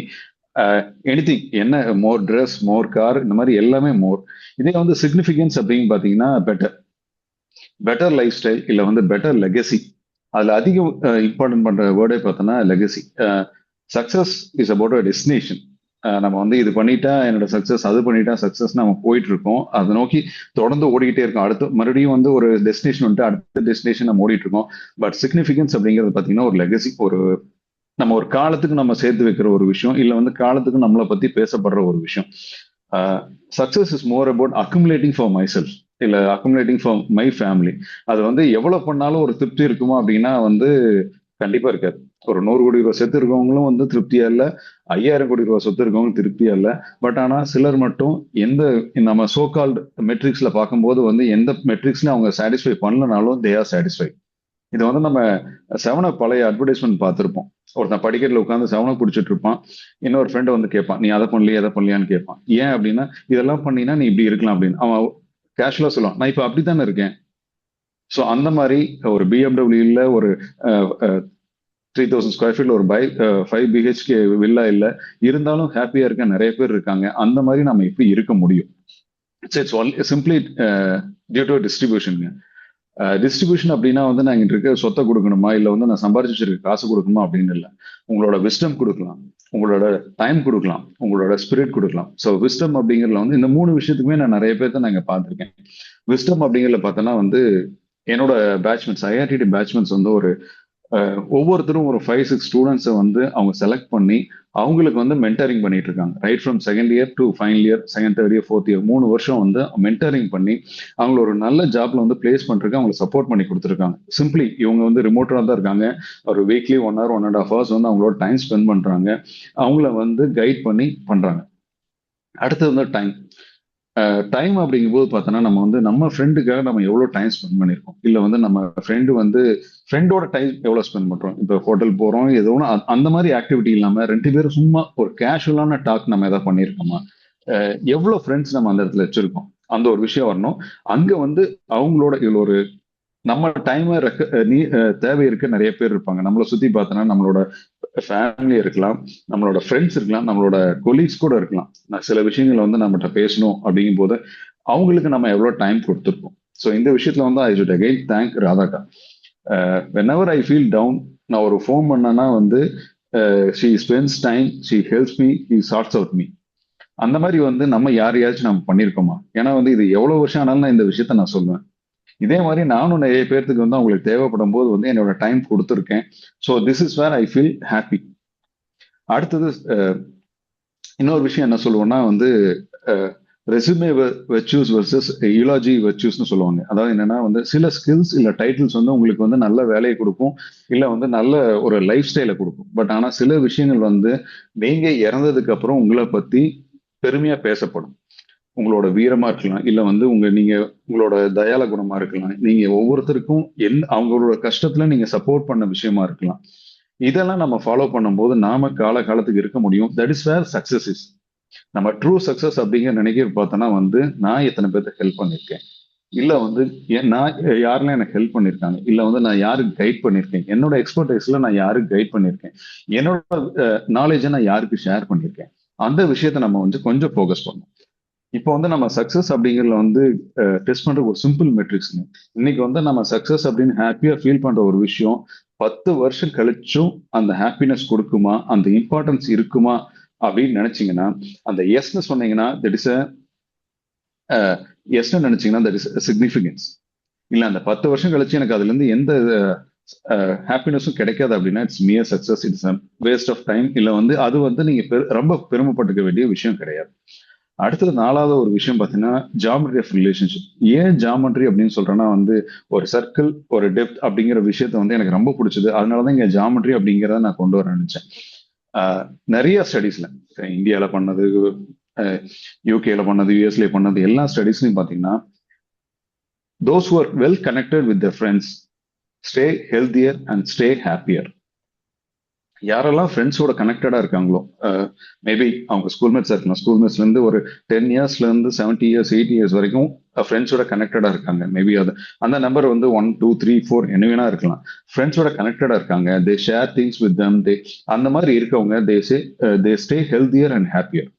anything, என்ன மோர் ட்ரெஸ், மோர் கார், இந்த மாதிரி எல்லாமே மோர். இதே வந்து சிக்னிஃபிகன்ஸ் அப்படின்னு பாத்தீங்கன்னா பெட்டர் லைஃப் ஸ்டைல், இல்ல வந்து பெட்டர் லெகசி. அதுல அதிகம் இம்பார்ட்டன்ட் பண்ற வேர்டே பார்த்தோன்னா legacy. Success is about a destination. நம்ம வந்து இது பண்ணிட்டா என்னோட சக்சஸ், அது பண்ணிட்டா சக்சஸ், நம்ம போயிட்டு இருக்கோம், அதை நோக்கி தொடர்ந்து ஓடிக்கிட்டே இருக்கோம். அடுத்து மறுபடியும் வந்து ஒரு டெஸ்டினேஷன் வந்துட்டு அடுத்த டெஸ்டினேஷன் நம்ம ஓடிட்டு இருக்கோம். பட் சிக்னிஃபிகன்ஸ் அப்படிங்கிறது பார்த்தீங்கன்னா ஒரு லெகசி, நம்ம ஒரு காலத்துக்கு நம்ம சேர்த்து வைக்கிற ஒரு விஷயம், இல்ல வந்து காலத்துக்கு நம்மளை பத்தி பேசப்படுற ஒரு விஷயம். Success is more about accumulating for my self, இல்ல அக்குமுலேட்டிங் ஃபார் மை ஃபேமிலி. அது வந்து எவ்வளவு பண்ணாலும் ஒரு திருப்தி இருக்குமா அப்படின்னா வந்து கண்டிப்பா இருக்காது. ஒரு 100 கோடி ரூபாய் சொத்து இருக்கவங்களும் வந்து திருப்தியா இல்ல, 5000 கோடி ரூபாய் சொத்து இருக்கவங்களும் திருப்தியா இல்ல. பட் ஆனா சிலர் மட்டும் எந்த நம்ம சோகால்டு மெட்ரிக்ஸ்ல பார்க்கும்போது வந்து எந்த மெட்ரிக்ஸ்ல அவங்க சாட்டிஸ்ஃபை பண்ணலனாலும் தே ஆர் சாட்டிஸ்ஃபை. இது வந்து நம்ம 7up பழைய அட்வர்டைஸ்மெண்ட் பார்த்திருப்போம். ஒருத்தன் படிக்கட்டில் உட்காந்து 7up குடிச்சிட்டு இருப்பான், இன்னொரு ஃப்ரெண்ட் வந்து கேட்பான், நீ அதை பண்ணலையா எதை பண்ணலையான்னு கேட்பான். ஏன் அப்படின்னா, இதெல்லாம் பண்ணினா நீ இப்படி இருக்கலாம் அப்படின்னு. அவன் கேஷுவலா சொல்லுவான், நான் இப்ப அப்படித்தானே இருக்கேன். ஸோ அந்த மாதிரி ஒரு BMW ஒரு 3000 ஸ்கொயர் ஃபீட்ல ஒரு 5 BHK வில்லா இல்ல, இருந்தாலும் ஹாப்பியா இருக்க நிறைய பேர் இருக்காங்க. அந்த மாதிரி நம்ம எப்படி இருக்க முடியும்? இட்ஸ் சிம்பிளி டியூ டு டிஸ்ட்ரிபியூஷனுங்க. டிஸ்ட்ரிபியூஷன் அப்படின்னா வந்து நான் இங்க இருக்க சொத்தை கொடுக்கணுமா, இல்ல வந்து நான் சம்பாரிச்சு வச்சிருக்க காசு கொடுக்கணுமா அப்படின்னு இல்லை. உங்களோட விஸ்டம் கொடுக்கலாம், உங்களோட டைம் கொடுக்கலாம், உங்களோட ஸ்பிரிட் கொடுக்கலாம். ஸோ விஸ்டம் அப்படிங்கிறதுல வந்து இந்த 3 விஷயத்துக்குமே நான் நிறைய பேர்த்த நான் இங்க பார்த்துருக்கேன். விஸ்டம் அப்படிங்கிறத பார்த்தோன்னா வந்து என்னோட பேட்ச்மெண்ட்ஸ், IRTT பேட்ச்மெண்ட்ஸ் வந்து ஒவ்வொருத்தரும் ஒரு 5-6 ஸ்டூடெண்ட்ஸை வந்து அவங்க செலக்ட் பண்ணி அவங்களுக்கு வந்து மென்டரிங் பண்ணிட்டு இருக்காங்க. Right from second year to final year, second, third year, fourth year, 3 வருஷம் வந்து மென்டரிங் பண்ணி அவங்கள ஒரு நல்ல ஜாப்ல வந்து பிளேஸ் பண்றதுக்கு அவங்களுக்கு சப்போர்ட் பண்ணி கொடுத்துருக்காங்க. சிம்பிளி இவங்க வந்து ரிமோட்டரா தான் இருக்காங்க. ஒரு வீக்லி 1 hour 1.5 hours வந்து அவங்களோட டைம் ஸ்பெண்ட் பண்றாங்க, அவங்கள வந்து கைட் பண்ணி பண்றாங்க. அடுத்தது வந்து டைம் அப்படிங்கும்போது பார்த்தோன்னா நம்ம வந்து நம்ம ஃப்ரெண்டுக்காக நம்ம எவ்வளோ டைம் ஸ்பெண்ட் பண்ணியிருக்கோம், இல்லை வந்து நம்ம ஃப்ரெண்டோட டைம் எவ்வளோ ஸ்பெண்ட் பண்ணுறோம். இப்போ ஹோட்டல் போகிறோம், ஏதோ ஒன்று அந்த மாதிரி ஆக்டிவிட்டி இல்லாமல் 2 பேரும் சும்மா ஒரு கேஷுவலான டாக் நம்ம எதாவது பண்ணியிருக்கோமா, எவ்வளோ ஃப்ரெண்ட்ஸ் நம்ம அந்த இடத்துல வச்சிருக்கோம், அந்த ஒரு விஷயம் வரணும். அங்கே வந்து அவங்களோட இவ்வளோ ஒரு நம்ம டைமை தேவை இருக்க நிறைய பேர் இருப்பாங்க. நம்மளை சுற்றி பார்த்தோன்னா நம்மளோட ஃபேமிலி இருக்கலாம், நம்மளோட ஃப்ரெண்ட்ஸ் இருக்கலாம், நம்மளோட கொலீக்ஸ் கூட இருக்கலாம். சில விஷயங்களை வந்து நம்மகிட்ட பேசணும் அப்படிங்கும் போது அவங்களுக்கு நம்ம எவ்வளோ டைம் கொடுத்துருக்கோம். ஸோ இந்த விஷயத்துல வந்து ஐ ஷுட் அகைன் தேங்க் ராதாக்கா. whenever I feel down, நான் ஒரு ஃபோன் பண்ணேன்னா வந்து she spends time, she helps me, she sorts out me. அந்த மாதிரி வந்து நம்ம யாரையாச்சும் நம்ம பண்ணியிருக்கோமா? ஏன்னா வந்து இது எவ்வளோ வருஷம் ஆனாலும் நான் இந்த விஷயத்த நான் சொல்லுவேன். இதே மாதிரி நானும் நிறைய பேர்த்துக்கு வந்து அவங்களுக்கு தேவைப்படும் போது வந்து என்னோட டைம் கொடுத்துருக்கேன். So this is where I feel happy. அடுத்தது இன்னொரு விஷயம் என்ன சொல்லுவோம்னா வந்து ரெஸ்யூமே வெர்ச்சூஸ் வர்சஸ் யூலாஜி வெர்ச்சூஸ்னு சொல்லுவாங்க. அதாவது என்னன்னா வந்து சில ஸ்கில்ஸ் இல்லை டைட்டில்ஸ் வந்து உங்களுக்கு வந்து நல்ல வேலையை கொடுக்கும், இல்லை வந்து நல்ல ஒரு லைஃப் ஸ்டைலை கொடுக்கும். பட் ஆனால் சில விஷயங்கள் வந்து நீங்க இறந்ததுக்கு அப்புறம் உங்களை பத்தி பெருமையா பேசப்படும். உங்களோட வீரமா இருக்கலாம், இல்ல வந்து உங்களோட தயால குணமா இருக்கலாம், நீங்க ஒவ்வொருத்தருக்கும் அவங்களோட கஷ்டத்துல நீங்க சப்போர்ட் பண்ண விஷயமா இருக்கலாம். இதெல்லாம் நம்ம ஃபாலோ பண்ணும்போது நாம காலத்துக்கு இருக்க முடியும். That is where success is. நம்ம ட்ரூ சக்சஸ் அப்படிங்கிற நினைக்க பார்த்தோன்னா வந்து நான் எத்தனை பேர்த்த ஹெல்ப் பண்ணியிருக்கேன், இல்ல வந்து நான் யாரெல்லாம் எனக்கு ஹெல்ப் பண்ணியிருக்காங்க, இல்ல வந்து நான் யாருக்கு கைட் பண்ணியிருக்கேன், என்னோட எக்ஸ்பர்டைஸ்ல நான் யாருக்கு கைட் பண்ணியிருக்கேன், என்னோட நாலேஜை நான் யாருக்கு ஷேர் பண்ணியிருக்கேன், அந்த விஷயத்த நம்ம வந்து கொஞ்சம் ஃபோக்கஸ் பண்ணணும். இப்போ வந்து நம்ம சக்சஸ் அப்படிங்கிறதுல வந்து டெஸ்ட் பண்ற ஒரு சிம்பிள் மெட்ரிக்ஸ்ங்க. இன்னைக்கு வந்து நம்ம சக்சஸ் அப்படின்னு ஹாப்பியா ஃபீல் பண்ற ஒரு விஷயம் 10 வருஷம் கழிச்சும் அந்த ஹாப்பினஸ் கொடுக்குமா, அந்த இம்பார்ட்டன்ஸ் இருக்குமா அப்படின்னு நினைச்சீங்கன்னா, அந்த எஸ்ன்னு சொன்னீங்கன்னா தட் இஸ் எஸ்ன்னு நினைச்சீங்கன்னா தட் இஸ் சிக்னிஃபிகன்ஸ். இல்ல அந்த 10 வருஷம் கழிச்சு எனக்கு அதுல இருந்து எந்த ஹாப்பினஸும் கிடைக்காது அப்படின்னா it's mere success, it's waste of time. இல்ல வந்து அது வந்து நீங்க ரொம்ப பெருமைப்பட்டுக்க வேண்டிய விஷயம் கிடையாது. அடுத்தது 4வது ஒரு விஷயம் பார்த்தீங்கன்னா ஜாமெட்ரி ஆஃப் ரிலேஷன்ஷிப். ஏன் ஜாமெட்ரி அப்படின்னு சொல்றேன்னா வந்து ஒரு சர்க்கிள், ஒரு டெப்த் அப்படிங்கிற விஷயத்த வந்து எனக்கு ரொம்ப பிடிச்சது. அதனாலதான் இங்க ஜாமெட்ரி அப்படிங்கிறத நான் கொண்டு வர நினைச்சேன். நிறைய ஸ்டடீஸ்ல இந்தியாவில் பண்ணது, யூகேல பண்ணது, யூஎஸ்ல பண்ணது, எல்லா ஸ்டடீஸ்லையும் பார்த்தீங்கன்னா those who are well connected with their friends stay healthier and stay happier. யாரெல்லாம் ஃப்ரெண்ட்ஸோட கனெக்டடா இருக்காங்களோ, மேபி அவங்க ஸ்கூல்மேட்ஸா இருக்கலாம். ஸ்கூல்மேட்ஸ்ல இருந்து ஒரு 10 இயர்ஸ்ல இருந்து 70 இயர்ஸ் 80 இயர்ஸ் வரைக்கும் ஃப்ரெண்ட்ஸோட கனெக்டடா இருக்காங்க. மேபி அது அந்த நம்பர் வந்து 1 2 3 4 என்ன வேணா இருக்கலாம். ஃப்ரெண்ட்ஸோட கனெக்டடா இருக்காங்க. They share things with them. அந்த மாதிரி இருக்கவங்க தே ஸ்டே ஹெல்தியர் அண்ட் ஹாப்பியர்.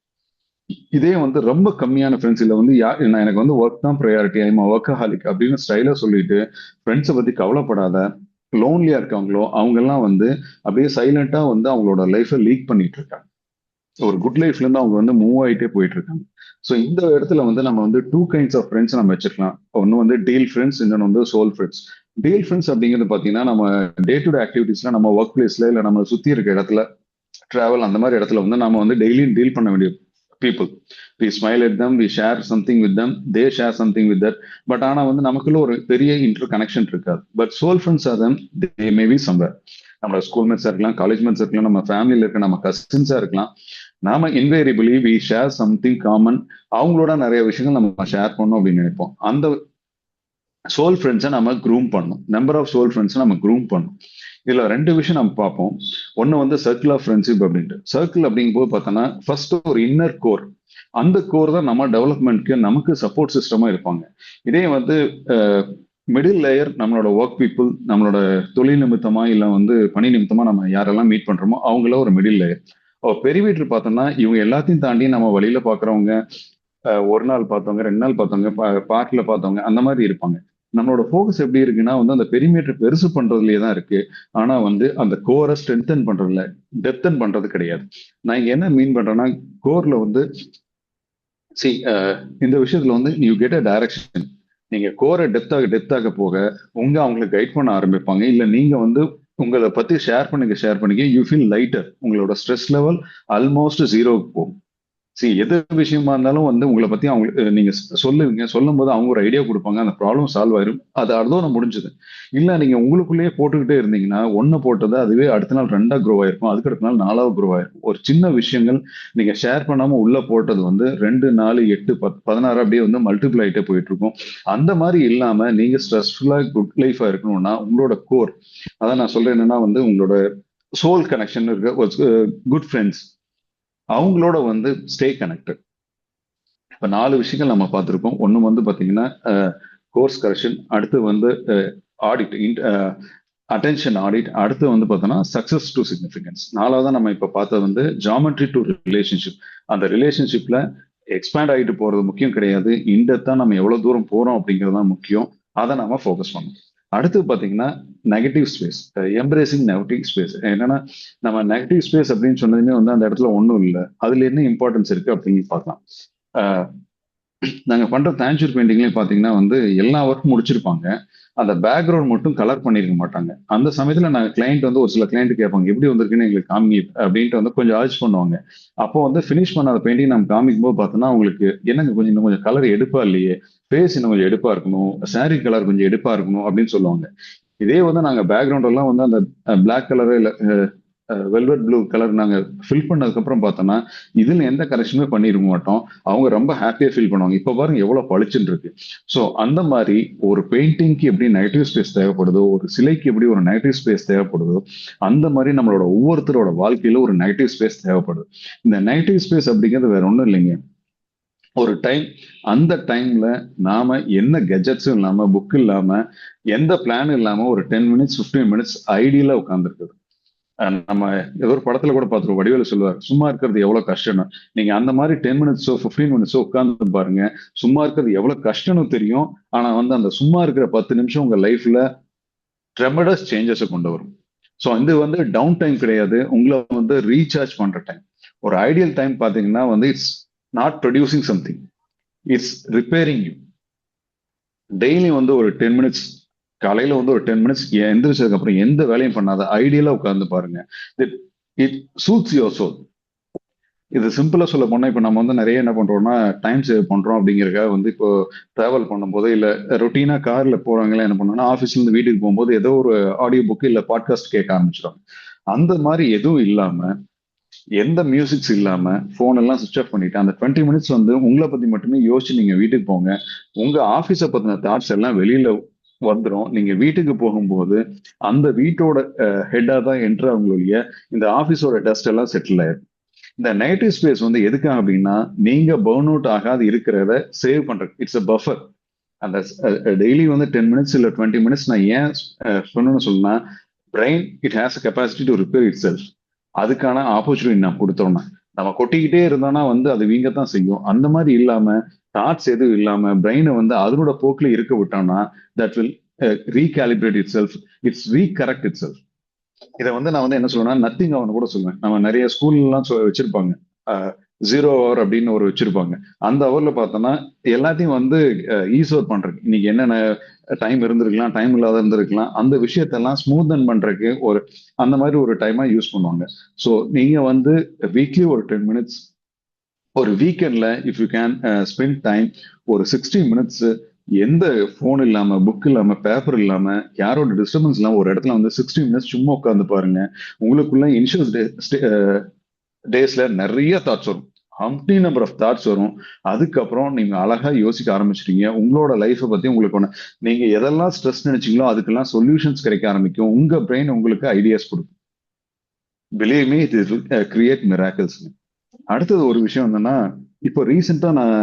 இதே வந்து ரொம்ப கம்மியான ஃப்ரெண்ட்ஸ் இல்ல வந்து எனக்கு வந்து ஒர்க் தான் ப்ரையாரிட்டி, ஐம் ஒர்க்கஹாலிக் அப்படின்னு ஸ்டைலா சொல்லிட்டு ஃப்ரெண்ட்ஸை பத்தி கவலைப்படாத லோன்லியா இருக்காங்களோ அவங்க எல்லாம் வந்து அப்படியே சைலண்டா வந்து அவங்களோட லைஃபை லீக் பண்ணிட்டு இருக்காங்க. ஒரு குட் லைஃப்ல இருந்து அவங்க வந்து மூவ் ஆயிட்டே போயிட்டு இருக்காங்க. ஸோ இந்த இடத்துல வந்து நம்ம வந்து 2 கைண்ட்ஸ் ஆஃப் ஃப்ரெண்ட்ஸ் நம்ம வச்சுக்கலாம். ஒன்று வந்து டீல் ஃப்ரெண்ட்ஸ், இன்னொன்று வந்து சோல் ஃப்ரெண்ட்ஸ். டீல் ஃப்ரெண்ட்ஸ் அப்படிங்கிறது பார்த்தீங்கன்னா நம்ம டே டு டே ஆக்டிவிட்டீஸ்ல நம்ம ஒர்க் பிளேஸ்ல இல்லை நம்ம சுத்தி இருக்க இடத்துல டிராவல் அந்த மாதிரி இடத்துல வந்து நம்ம வந்து டெய்லியும் டீல் பண்ண வேண்டிய people. We smile at them, we share something with them, they share something with that. But ஆனா வந்து நமக்குள்ள ஒரு பெரிய இன்டர் கனெக்ஷன் இருக்காது. But soul friends are them, they may be somewhere. நம்மளோட ஸ்கூல் மேட்ஸா இருக்கலாம், காலேஜ் மேட்ஸா இருக்கலாம், நம்ம ஃபேமிலியில இருக்க நம்ம கசின்ஸா இருக்கலாம். நாம invariably we share something common. அவங்களோட நிறைய விஷயங்கள் நம்ம ஷேர் பண்ணணும் அப்படின்னு நினைப்போம். அந்த சோல் ஃப்ரெண்ட்ஸை நம்ம க்ரூம் பண்ணணும். நம்பர் ஆஃப் சோல் ஃப்ரெண்ட்ஸை நம்ம க்ரூம் பண்ணணும். இதுல 2 விஷயம் நம்ம பார்ப்போம். ஒன்னு வந்து சர்க்கிள் ஆஃப் ஃப்ரெண்ட்ஷிப் அப்படின்ட்டு. சர்க்கிள் அப்படிங்கும்போது பார்த்தோன்னா ஃபர்ஸ்ட் ஒரு இன்னர் கோர். அந்த கோர் தான் நம்ம டெவலப்மெண்ட்க்கு நமக்கு சப்போர்ட் சிஸ்டமா இருப்பாங்க. இதே வந்து மிடில் லேயர் நம்மளோட ஒர்க் பீப்புள், நம்மளோட தொழில் நிமித்தமா இல்லை வந்து பணி நிமித்தமா நம்ம யாரெல்லாம் மீட் பண்றோமோ அவங்கள ஒரு மிடில் லேயர். பெரிய வீட்டில் பார்த்தோம்னா இவங்க எல்லாத்தையும் தாண்டி நம்ம வழியில பாக்குறவங்க, ஒரு நாள் பார்த்தவங்க, 2 நாள் பார்த்தவங்க, பார்க்ல பார்த்தவங்க, அந்த மாதிரி இருப்பாங்க. நம்மளோட ஃபோக்கஸ் எப்படி இருக்குன்னா வந்து அந்த பெரிமீட்டர் பெருசு பண்றதுலயே தான் இருக்கு. ஆனா வந்து அந்த கோரை ஸ்ட்ரென்தன் பண்றதுல, டெப்தன் பண்றது கிடையாது. நான் இங்க என்ன மீன் பண்றேன்னா, கோர்ல வந்து இந்த விஷயத்துல வந்து யூ கெட் அ டைரக்ஷன். நீங்க கோரை டெப்த்தாக போக அவங்களுக்கு கைட் பண்ண ஆரம்பிப்பாங்க. இல்ல நீங்க வந்து உங்களை பத்தி ஷேர் பண்ணிக்க யூ ஃபீல் லைட்டர். உங்களோட ஸ்ட்ரெஸ் லெவல் ஆல்மோஸ்ட் 0க்கு போகும். எது விஷயமா இருந்தாலும் வந்து உங்களை பத்தி அவங்க நீங்க சொல்லும் போது அவங்க ஒரு ஐடியா கொடுப்பாங்க. அந்த ப்ராப்ளம் சால்வ் ஆயிரும். அது அதோட முடிஞ்சது. இல்ல நீங்க உங்களுக்குள்ளேயே போட்டுக்கிட்டே இருந்தீங்கன்னா ஒன்னு போட்டது அதுவே அடுத்த நாள் 2ஆ க்ரோ ஆயிருக்கும், அதுக்கு அடுத்த நாள் 4ஆவது க்ரோ ஆயிருக்கும். ஒரு சின்ன விஷயங்கள் நீங்க ஷேர் பண்ணாம உள்ள போட்டது வந்து 2 4 8 10 16 அப்படியே வந்து மல்டிபிள் ஆயிட்டே போயிட்டு இருக்கும். அந்த மாதிரி இல்லாம நீங்க ஸ்ட்ரெஸ்ஃபுல்லா குட் லைஃபா இருக்கணும்னா உங்களோட கோர், அதான் நான் சொல்றேன் என்னன்னா வந்து உங்களோட சோல் கனெக்ஷன் இருக்க குட் ஃப்ரெண்ட்ஸ், அவங்களோட வந்து ஸ்டே கனெக்டட். இப்ப 4 விஷயங்கள் நம்ம பார்த்திருக்கோம். ஒண்ணு வந்து பாத்தீங்கன்னா கோர்ஸ் கரெக்ஷன், அடுத்து வந்து ஆடிட், அட்டென்ஷன் ஆடிட், அடுத்து வந்து பார்த்தோம்னா சக்சஸ் டு சிக்னிஃபிகன்ஸ். 4வதா நம்ம இப்ப பார்த்தது வந்து ஜாமெட்ரி டு ரிலேஷன்ஷிப். அந்த ரிலேஷன்ஷிப்ல எக்ஸ்பேண்ட் ஆகிட்டு போறது முக்கியம் கிடையாது, இன்டெப்தா நம்ம எவ்வளவு தூரம் போறோம் அப்படிங்கிறது தான் முக்கியம். அதை நம்ம ஃபோக்கஸ் பண்ணணும். அடுத்து பாத்தீங்கன்னா negative space, embracing negative space. என்னன்னா நம்ம நெகட்டிவ் ஸ்பேஸ் அப்படின்னு சொன்னதுமே வந்து அந்த இடத்துல ஒன்றும் இல்லை, அதுல என்ன இம்பார்ட்டன்ஸ் இருக்கு அப்படின்னு பார்க்கலாம். நாங்க பண்ற தாஞ்சூர் பெயிண்டிங்லேயும் பாத்தீங்கன்னா வந்து எல்லா ஒர்க்கும் முடிச்சிருப்பாங்க, அந்த பேக்ரவுண்ட் மட்டும் கலர் பண்ணிருக்க மாட்டாங்க. அந்த சமயத்துல நாங்க கிளைண்ட் வந்து ஒரு சில கிளைண்ட் கேட்பாங்க எப்படி வந்திருக்குன்னு எங்களுக்கு காமி அப்படின்ட்டு வந்து கொஞ்சம் ஆர்ஜ் பண்ணுவாங்க. அப்போ வந்து ஃபினிஷ் பண்ணாத பெயிண்டிங் நம்ம காமிக்கும் போது பார்த்தோம்னா உங்களுக்கு என்னங்க கொஞ்சம் இன்னும் கொஞ்சம் கலர் எடுப்பா இல்லையே, ஃபேஸ் இன்னும் கொஞ்சம் எடுப்பா இருக்கணும், சாரி கலர் கொஞ்சம் எடுப்பா இருக்கணும் அப்படின்னு சொல்லுவாங்க. இதே வந்து நாங்க பேக்ரவுண்ட் எல்லாம் வந்து அந்த பிளாக் கலர் இல்ல வெல்வெட் ப்ளூ கலர் நாங்க ஃபில் பண்ணதுக்கு அப்புறம் பார்த்தோம்னா இதுல எந்த கரெக்ஷனுமே பண்ணிருக்க மாட்டோம். அவங்க ரொம்ப ஹாப்பியா ஃபீல் பண்ணுவாங்க. இப்ப பாருங்க எவ்வளவு பளிச்சுன்னு இருக்கு. ஸோ அந்த மாதிரி ஒரு பெயிண்டிங்க்கு எப்படி நெகட்டிவ் ஸ்பேஸ் தேவைப்படுதோ, ஒரு சிலைக்கு எப்படி ஒரு நெகட்டிவ் ஸ்பேஸ் தேவைப்படுதோ, அந்த மாதிரி நம்மளோட ஒவ்வொருத்தரோட வாழ்க்கையில ஒரு நெகட்டிவ் ஸ்பேஸ் தேவைப்படுது. இந்த நெகட்டிவ் ஸ்பேஸ் அப்படிங்கிறது வேற ஒன்றும் இல்லைங்க. ஒரு டைம், அந்த டைம்ல நாம என்ன கெஜெட்ஸும் இல்லாம, புக் இல்லாம, எந்த பிளான் இல்லாம ஒரு 10 மினிட்ஸ் 15 மினிட்ஸ் ஐடியலா உட்கார்ந்துருக்குது. நம்ம ஏதோ ஒரு படத்துல கூட பார்த்துருவோம், வடிவேலு சொல்லுவார் சும்மா இருக்கிறது எவ்வளவு கஷ்டம்னு. நீங்க அந்த மாதிரி 10 மினிட்ஸோ 15 மினிட்ஸோ உட்கார்ந்து பாருங்க, சும்மா இருக்கிறது எவ்வளவு கஷ்டம்னு தெரியும். ஆனா வந்து அந்த சும்மா இருக்கிற 10 நிமிஷம் உங்க லைஃப்ல ட்ரெமடஸ் சேஞ்சஸை கொண்டு வரும். ஸோ இது வந்து டவுன் டைம் கிடையாது, உங்களை வந்து ரீசார்ஜ் பண்ற டைம். ஒரு ஐடியல் டைம் பாத்தீங்கன்னா வந்து it's not producing something, it's repairing you. Daily வந்து ஒரு 10 மினிட்ஸ், காலையில வந்து ஒரு 10 மினிட்ஸ் எந்திரிச்சதுக்கு அப்புறம் எந்த வேலையும் பண்ணாத ஐடியலா உட்கார்ந்து பாருங்க. It suits your soul. இது சிம்பிளா சொல்ல போனா இப்ப நம்ம வந்து நிறைய என்ன பண்றோம்னா டைம் சேவ் பண்றோம் அப்படிங்கறதுக்காக வந்து இப்போ டிராவல் பண்ணும்போது இல்ல ரொட்டீனா கார்ல போறவங்க என்ன பண்ணோம்னா ஆஃபீஸ்ல இருந்து வீட்டுக்கு போகும்போது ஏதோ ஒரு ஆடியோ புக் இல்ல பாட்காஸ்ட் கேட்க ஆரம்பிச்சிடும். அந்த மாதிரி எதுவும் இல்லாம, எந்த மியூசிக்ஸ் இல்லாம, போன் எல்லாம் சுவிச் ஆஃப் பண்ணிட்டு அந்த 20 மினிட்ஸ் வந்து உங்களை பத்தி மட்டுமே யோசிச்சு நீங்க வீட்டுக்கு போங்க. உங்க ஆபீஸை பத்தின தாட்ஸ் எல்லாம் வெளியில வந்துடும். நீங்க வீட்டுக்கு போகும்போது அந்த வீட்டோட ஹெட்டா தான் என்ட்ரு அவங்களுடைய இந்த ஆஃபீஸோட டஸ்ட் எல்லாம் செட்டில் ஆயிடும். இந்த நெகட்டிவ் ஸ்பேஸ் வந்து எதுக்காக அப்படின்னா நீங்க பர்ன் அவுட் ஆகாது இருக்கிறத சேவ் பண்றது. It's a buffer. அந்த டெய்லி வந்து 10 மினிட்ஸ் இல்லை 20 மினிட்ஸ் நான் ஏன் சொன்னு சொன்னா brain it has a capacity to repair it self. அதுக்கான ஆப்பர்ச்சுனிட்டி நான் கொடுத்தோம்னா நம்ம கொட்டிக்கிட்டே இருந்தோம்னா வந்து அது வீங்கத்தான் செய்யும். அந்த மாதிரி இல்லாம தாட்ஸ் எதுவும் இல்லாம பிரெயினை வந்து அதனோட போக்கில் இருக்க விட்டோம்னா that will recalibrate itself. It's recorrect itself. இதை வந்து நான் வந்து என்ன சொல்லுவேன்னா நத்திங் அவன் கூட சொல்லுவேன். நம்ம நிறைய ஸ்கூல்லாம் வச்சிருப்பாங்க 0 ஹவர் அப்படின்னு ஒரு வச்சிருப்பாங்க. அந்த ஹவர்ல பார்த்தோம்னா எல்லாத்தையும் வந்து ஈஸோர் பண்றதுக்கு இன்னைக்கு என்னென்ன டைம் இருந்திருக்கலாம், டைம் இல்லாத இருந்திருக்கலாம், அந்த விஷயத்தெல்லாம் ஸ்மூத்தன் பண்றதுக்கு ஒரு அந்த மாதிரி ஒரு டைமா யூஸ் பண்ணுவாங்க. ஸோ நீங்க வந்து வீக்லி ஒரு 10 மினிட்ஸ், ஒரு வீக்கெண்ட்ல if you can spend time ஒரு 60 மினிட்ஸ் எந்த போன் இல்லாம, புக் இல்லாம, பேப்பர் இல்லாம, யாரோட டிஸ்டர்பன்ஸ் இல்லாம ஒரு இடத்துல வந்து 60 மினிட்ஸ் சும்மா உட்காந்து பாருங்க. உங்களுக்குள்ள இனிஷியல் டேஸ்ல நிறைய தாட்ஸ் வரும். ஹம்டி நம்பர் ஆஃப் தாட்ஸ் வரும். அதுக்கப்புறம் நீங்க அழகா யோசிக்க ஆரம்பிச்சிட்டீங்க. உங்களோட லைஃப்பை பத்தி உங்களுக்கு ஒண்ணு நீங்க எதெல்லாம் ஸ்ட்ரெஸ் நினைச்சீங்களோ அதுக்கெல்லாம் சொல்யூஷன்ஸ் கிடைக்க ஆரம்பிக்கும். உங்க பிரெயின் உங்களுக்கு ஐடியாஸ் கொடுக்கும். Believe me, it will create miracles. அடுத்தது ஒரு விஷயம் என்னன்னா, இப்போ ரீசெண்டா நான்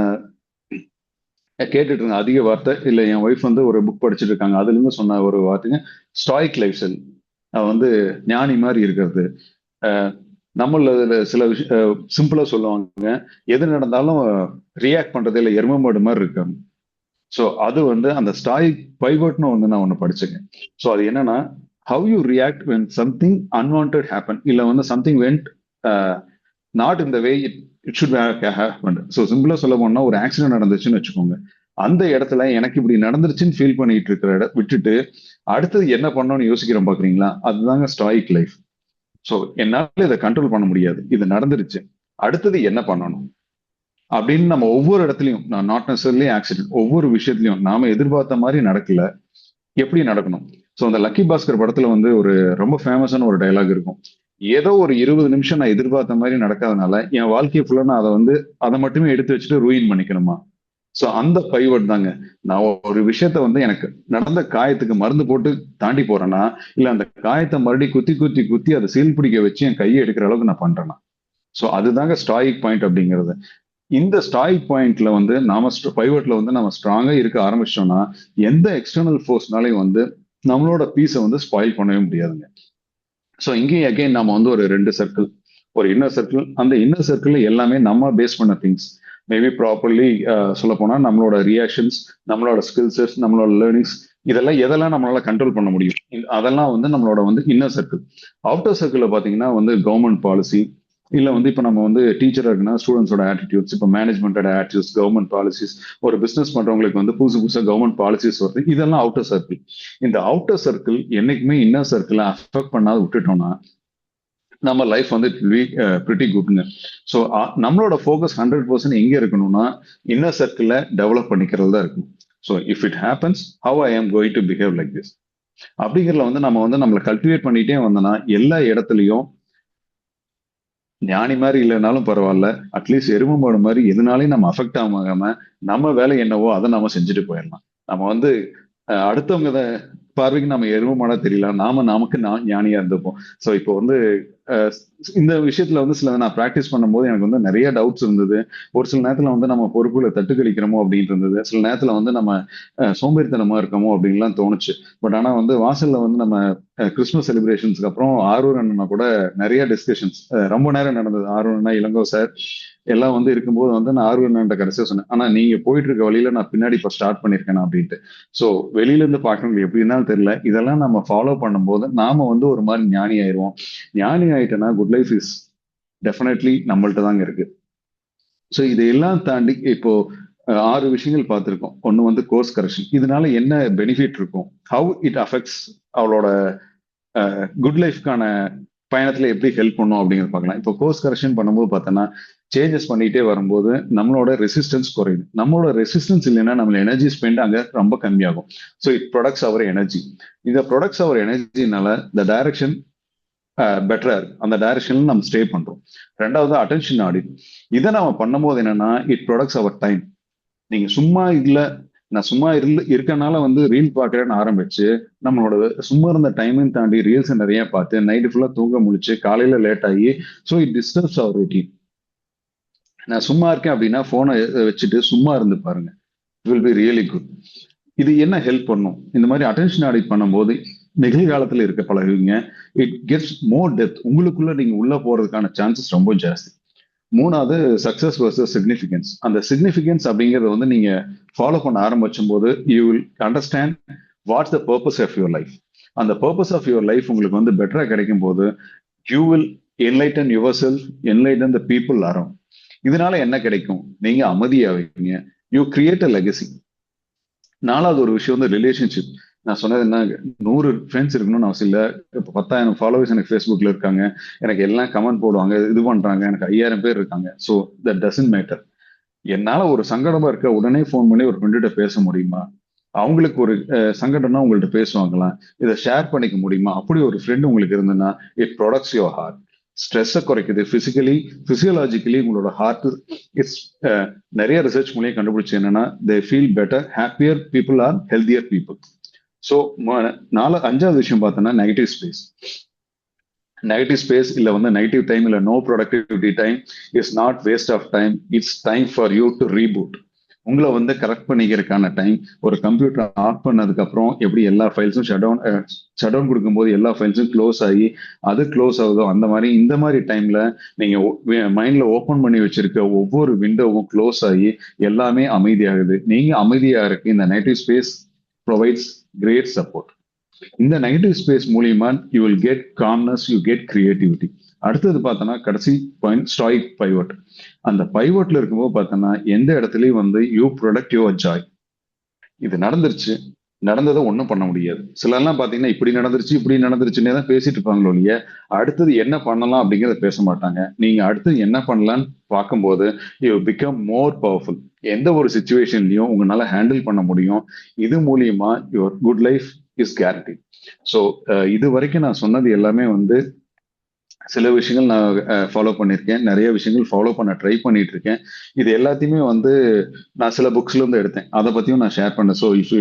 கேட்டுட்டு இருந்தேன் அதிக வார்த்தை இல்ல, என் ஒய்ஃப் வந்து ஒரு புக் படிச்சுட்டு இருக்காங்க. அதுல இருந்து சொன்ன ஒரு வார்த்தைங்க ஸ்டாயிக் லைஃப் ஸ்டைல். வந்து ஞானி மாதிரி இருக்கிறது. நம்மள சில விஷயம் சிம்பிளா சொல்லுவாங்க, எது நடந்தாலும் ரியாக்ட் பண்றது இல்லை, எருமமாடு மாதிரி இருக்காங்க. ஸோ அது வந்து அந்த ஸ்டாயிக் பைவர்ட்னு வந்து நான் ஒன்று படிச்சேங்க. ஸோ அது என்னன்னா how you react when something unwanted happen, இல்லை வந்து something vent not in the way it should happen. So சிம்பிளா சொல்ல போனா ஒரு ஆக்சிடென்ட் நடந்துச்சுன்னு வச்சுக்கோங்க. அந்த இடத்துல எனக்கு இப்படி நடந்துருச்சுன்னு ஃபீல் பண்ணிட்டு இருக்கிற விட்டுட்டு அடுத்தது என்ன பண்ணணும்னு யோசிக்கிறோம் பாக்குறீங்களா, அதுதாங்க ஸ்டாயிக் லைஃப். ஸோ என்னால இதை கண்ட்ரோல் பண்ண முடியாது, இது நடந்துருச்சு, அடுத்தது என்ன பண்ணணும் அப்படின்னு நம்ம ஒவ்வொரு இடத்துலையும், நாட் நெசசரிலி ஆக்சிடென்ட், ஒவ்வொரு விஷயத்துலையும் நாம எதிர்பார்த்த மாதிரி நடக்கல, எப்படி நடக்கணும். ஸோ அந்த லக்கி பாஸ்கர் படத்துல வந்து ஒரு ரொம்ப ஃபேமஸான ஒரு டைலாக் இருக்கும், ஏதோ ஒரு 20 நிமிஷம் நான் எதிர்பார்த்த மாதிரி நடக்காதனால என் வாழ்க்கையை ஃபுல்லா நான் அதை மட்டுமே எடுத்து வச்சுட்டு ரூயின் பண்ணிக்கணுமா. ஸோ அந்த பைவட் தாங்க. நான் ஒரு விஷயத்த வந்து எனக்கு நடந்த காயத்துக்கு மருந்து போட்டு தாண்டி போறேன்னா, இல்ல அந்த காயத்தை மறுபடியும் குத்தி குத்தி குத்தி அதை சீல் பிடிக்க வச்சு என் கையை எடுக்கிற அளவுக்கு நான் பண்றேன்னா. ஸோ அதுதாங்க ஸ்டாயிக் பாயிண்ட் அப்படிங்கிறது. இந்த ஸ்டாயிக் பாயிண்ட்ல வந்து நாம பைவட்ல வந்து நம்ம ஸ்ட்ராங்கா இருக்க ஆரம்பிச்சோம்னா எந்த எக்ஸ்டர்னல் ஃபோர்ஸ்னாலையும் வந்து நம்மளோட பீஸை வந்து ஸ்பாயில் பண்ணவே முடியாதுங்க. ஸோ இங்கேயும் அகைன் நம்ம வந்து ஒரு 2 சர்க்கிள், ஒரு இன்னர் சர்க்கிள். அந்த இன்னர் சர்க்கிள் எல்லாமே நம்ம பேஸ் பண்ண திங்ஸ். மேபி ப்ராப்பர்லி சொல்ல போனா நம்மளோட ரியாக்ஷன்ஸ், நம்மளோட ஸ்கில்ஸஸ், நம்மளோட லேர்னிங்ஸ், எதெல்லாம் நம்மளால கண்ட்ரோல் பண்ண முடியும், அதெல்லாம் வந்து நம்மளோட வந்து இன்னர் சர்க்கிள். அவுட்டர் சர்க்கிள்ல பாத்தீங்கன்னா வந்து கவர்மெண்ட் பாலிசி, இல்ல வந்து இப்ப நம்ம வந்து டீச்சரா இருக்குன்னா ஸ்டூடெண்ட்ஸோட ஆட்டிடியூட்ஸ், இப்ப மேனேஜ்மெண்டோட ஆட்டிடியூட்ஸ், கவர்மெண்ட் பாலிசிஸ், ஒரு பிசினஸ் பண்றவங்களுக்கு வந்து புதுசா கவர்மெண்ட் பாலிசிஸ் வருது, இதெல்லாம் அவுட்டர் சர்க்கிள். இந்த அவுட்டர் சர்க்கிள் என்னைக்குமே இன்னர் சர்க்கிளை அஃபெக்ட் பண்ணாத விட்டுட்டோம்னா நம்ம லைஃப் வந்து பிரிட்டி குட்ங்க. ஸோ நம்மளோட ஃபோக்கஸ் 100% எங்க இருக்கணும்னா இன்னர் சர்க்கிளை டெவலப் பண்ணிக்கிறது தான் இருக்கும். So if it happens how I am going to behave like this அப்படிங்கிறதுல வந்து நம்ம வந்து நம்மளை கல்டிவேட் பண்ணிட்டே வந்தோம்னா எல்லா இடத்துலையும் ஞானி மாதிரி இல்லைனாலும் பரவாயில்ல, அட்லீஸ்ட் எருமமாடு மாதிரி எதுனாலையும் நம்ம அஃபெக்ட் ஆகாம நம்ம வேலை என்னவோ அதை நம்ம செஞ்சுட்டு போயிடலாம். நம்ம வந்து அடுத்தவங்க பார்வைக்கு நம்ம எருமமாடா தெரியல, நமக்கு ஞானியா இருந்துப்போம். ஸோ இப்போ வந்து இந்த விஷயத்துல வந்து சில நான் ப்ராக்டிஸ் பண்ணும்போது எனக்கு வந்து நிறைய டவுட்ஸ் இருந்தது. ஒரு சில நேரத்துல வந்து நம்ம பொறுப்புல தட்டுக்கழிக்கிறோமோ அப்படின்னு இருந்தது. சில நேரத்துல வந்து நம்ம சோம்பேறித்தனமா இருக்கமோ அப்படின்லாம் தோணுச்சு. பட் ஆனா வந்து வாசல்ல வந்து நம்ம கிறிஸ்துமஸ் செலிப்ரேஷன்ஸ்க்கு அப்புறம் ஆரூர் அண்ணா கூட நிறைய டிஸ்கஷன்ஸ் ரொம்ப நேரம் நடந்தது. ஆரூர் அண்ணா, இளங்கோ சார் எல்லாம் வந்து இருக்கும்போது வந்து நான் ஆர்வம் என்னன்ற கடைசியா சொன்னேன், ஆனா நீங்க போயிட்டு இருக்க வழியில நான் பின்னாடி இப்ப ஸ்டார்ட் பண்ணிருக்கேன் அப்படின்ட்டு. சோ வெளியில இருந்து பாக்குறவங்க எப்படி இருந்தாலும் தெரியல, இதெல்லாம் நம்ம ஃபாலோ பண்ணும்போது நாம வந்து ஒரு மாதிரி ஞானி ஆயிடுவோம். ஞானி ஆயிட்டேன்னா குட் லைஃப் இஸ் டெஃபினெட்லி நம்மள்ட்ட தாங்க இருக்கு. ஸோ இதையெல்லாம் தாண்டி இப்போ 6 விஷயங்கள் பார்த்துருக்கோம். ஒன்று வந்து கோர்ஸ் கரெக்ஷன். இதனால என்ன பெனிஃபிட் இருக்கும், ஹவு இட் அஃபெக்ட்ஸ் அவளோட குட் லைஃப்கான பயணத்துல எப்படி ஹெல்ப் பண்ணும் அப்படிங்கிறது பார்க்கலாம். இப்போ கோர்ஸ் கரெக்ஷன் பண்ணும்போது பார்த்தோன்னா சேஞ்சஸ் பண்ணிட்டே வரும்போது நம்மளோட ரெசிஸ்டன்ஸ் குறையுது. நம்மளோட ரெசிஸ்டன்ஸ் இல்லைன்னா நம்மள எனர்ஜி ஸ்பெண்ட் அங்கே ரொம்ப கம்மியாகும். So it protects our energy. இந்த ப்ரொடக்ட்ஸ் அவர் எனர்ஜினால த டைரக்ஷன் பெட்டரா இருக்கு, அந்த டைரக்ஷன்ல நம்ம ஸ்டே பண்றோம். ரெண்டாவது அட்டென்ஷன் ஆடிட். இதை நம்ம பண்ணும்போது என்னன்னா இட் ப்ரொடக்ட்ஸ் அவர் டைம். நீங்க சும்மா இல்ல நான் சும்மா இருக்கனால வந்து ரீல் பார்க்கறேன்னு ஆரம்பிச்சு நம்மளோட சும்மா இருந்த டைமையும் தாண்டி ரீல்ஸ் நிறைய பார்த்து நைட்டு ஃபுல்லா தூங்க முழிச்சு காலையில லேட் ஆகி so it disturbs our routine. நான் சும்மா இருக்கேன் அப்படின்னா போனை வச்சுட்டு சும்மா இருந்து பாருங்க, it will be really good. இது என்ன ஹெல்ப் பண்ணும்? இந்த மாதிரி அட்டென்ஷன் ஆடிட் பண்ணும்போது நிகழ்காலத்துல இருக்க பழகுவீங்க. It gets more depth. உங்களுக்குள்ள நீங்க உள்ள போறதுக்கான சான்சஸ் ரொம்ப ஜாஸ்தி. மூணாவது சக்சஸ் வர்சஸ் சிக்னிஃபிகன்ஸ். அந்த சிக்னிஃபிகன்ஸ் அப்படிங்கறத வந்து நீங்க ஃபாலோ பண்ண ஆரம்பிச்சும் போது you will understand what's the purpose of your life. அந்த பர்பஸ் ஆஃப் யுவர் லைஃப் உங்களுக்கு வந்து பெட்டரா கிடைக்கும் போது you will enlighten yourself, enlighten the people around. இதனால என்ன கிடைக்கும்? நீங்க அமைதியாவீங்க. You create a legacy. நாலாவது ஒரு விஷயம் வந்து ரிலேஷன்ஷிப். நான் சொன்னது என்ன, 100 ஃப்ரெண்ட்ஸ் இருக்கணும்னு அவசியம் இல்லை. இப்போ 10,000 ஃபாலோவர்ஸ் எனக்கு ஃபேஸ்புக்ல இருக்காங்க, எனக்கு எல்லாம் கமெண்ட் போடுவாங்க, இது பண்றாங்க, எனக்கு 5,000 பேர் இருக்காங்க. So that doesn't matter. என்னால ஒரு சங்கடமா இருக்க உடனே ஃபோன் பண்ணி ஒரு ஃப்ரெண்ட்ட பேச முடியுமா? அவங்களுக்கு ஒரு சங்கடம்னா உங்கள்ட்ட பேசுவாங்களா? இதை ஷேர் பண்ணிக்க முடியுமா? அப்படி ஒரு ஃப்ரெண்ட் உங்களுக்கு இருந்ததுன்னா இட் ப்ரொடக்ட்ஸ் யுவர் ஹார்ட். ஸ்ட்ரெஸ்ஸை குறைக்குது. பிசியலாஜிக்கலி உங்களோட ஹார்ட் இட்ஸ் நிறைய ரிசர்ச் மூலியம் கண்டுபிடிச்சு என்னன்னா they feel better, happier people are healthier people. So அஞ்சாவது விஷயம் பார்த்தோன்னா நெகட்டிவ் ஸ்பேஸ். நெகட்டிவ் ஸ்பேஸ் இல்லை வந்து நெகட்டிவ் டைம் இல்லை no productivity time is not waste of time, it's time for you to reboot. உங்களை வந்து கரெக்ட் பண்ணிக்கிறதுக்கான டைம். ஒரு கம்ப்யூட்டர் ஆஃப் பண்ணதுக்கு அப்புறம் எப்படி எல்லா ஃபைல்ஸும் ஷட் டவுன் கொடுக்கும்போது எல்லா ஃபைல்ஸும் க்ளோஸ் ஆகி அது க்ளோஸ் ஆகுதோ அந்த மாதிரி இந்த மாதிரி டைம்ல நீங்க மைண்ட்ல ஓப்பன் பண்ணி வச்சிருக்க ஒவ்வொரு விண்டோவும் க்ளோஸ் ஆகி எல்லாமே அமைதியாகுது. நீங்க அமைதியா இருக்கு. இந்த negative space provides great support. இந்த நெகட்டிவ் ஸ்பேஸ் மூலியமா you will get calmness, you get creativity. அடுத்தது பார்த்தோன்னா கடைசி பாயிண்ட் ஸ்டாயிக் பைவட். அந்த பைவட்ல இருக்கும்போது பார்த்தோன்னா எந்த இடத்துலயும் வந்து யூ ப்ரொடக்ட் யுவர் ஜாய். இது நடந்துருச்சு, நடந்ததை ஒன்றும் பண்ண முடியாது. சிலர்லாம் பார்த்தீங்கன்னா இப்படி நடந்துருச்சு இப்படி நடந்துருச்சுன்னே தான் பேசிட்டு இருப்பாங்களோ இல்லையா, அடுத்தது என்ன பண்ணலாம் அப்படிங்கிறத பேச மாட்டாங்க. நீங்க அடுத்தது என்ன பண்ணலான்னு பார்க்கும்போது யூ பிகம் மோர் பவர்ஃபுல். எந்த ஒரு சுச்சுவேஷன்லையும் உங்களால ஹேண்டில் பண்ண முடியும். இது மூலியமா your good life is guarantee. So இது வரைக்கும் நான் சொன்னது எல்லாமே வந்து சில விஷயங்கள் நான் ஃபாலோ பண்ணியிருக்கேன், நிறைய விஷயங்கள் ஃபாலோ பண்ண ட்ரை பண்ணிட்டு இருக்கேன். இது எல்லாத்தையுமே வந்து நான் சில புக்ஸ்ல இருந்து எடுத்தேன், அதை பத்தியும் நான் ஷேர் பண்ணேன். ஸோ இஃப்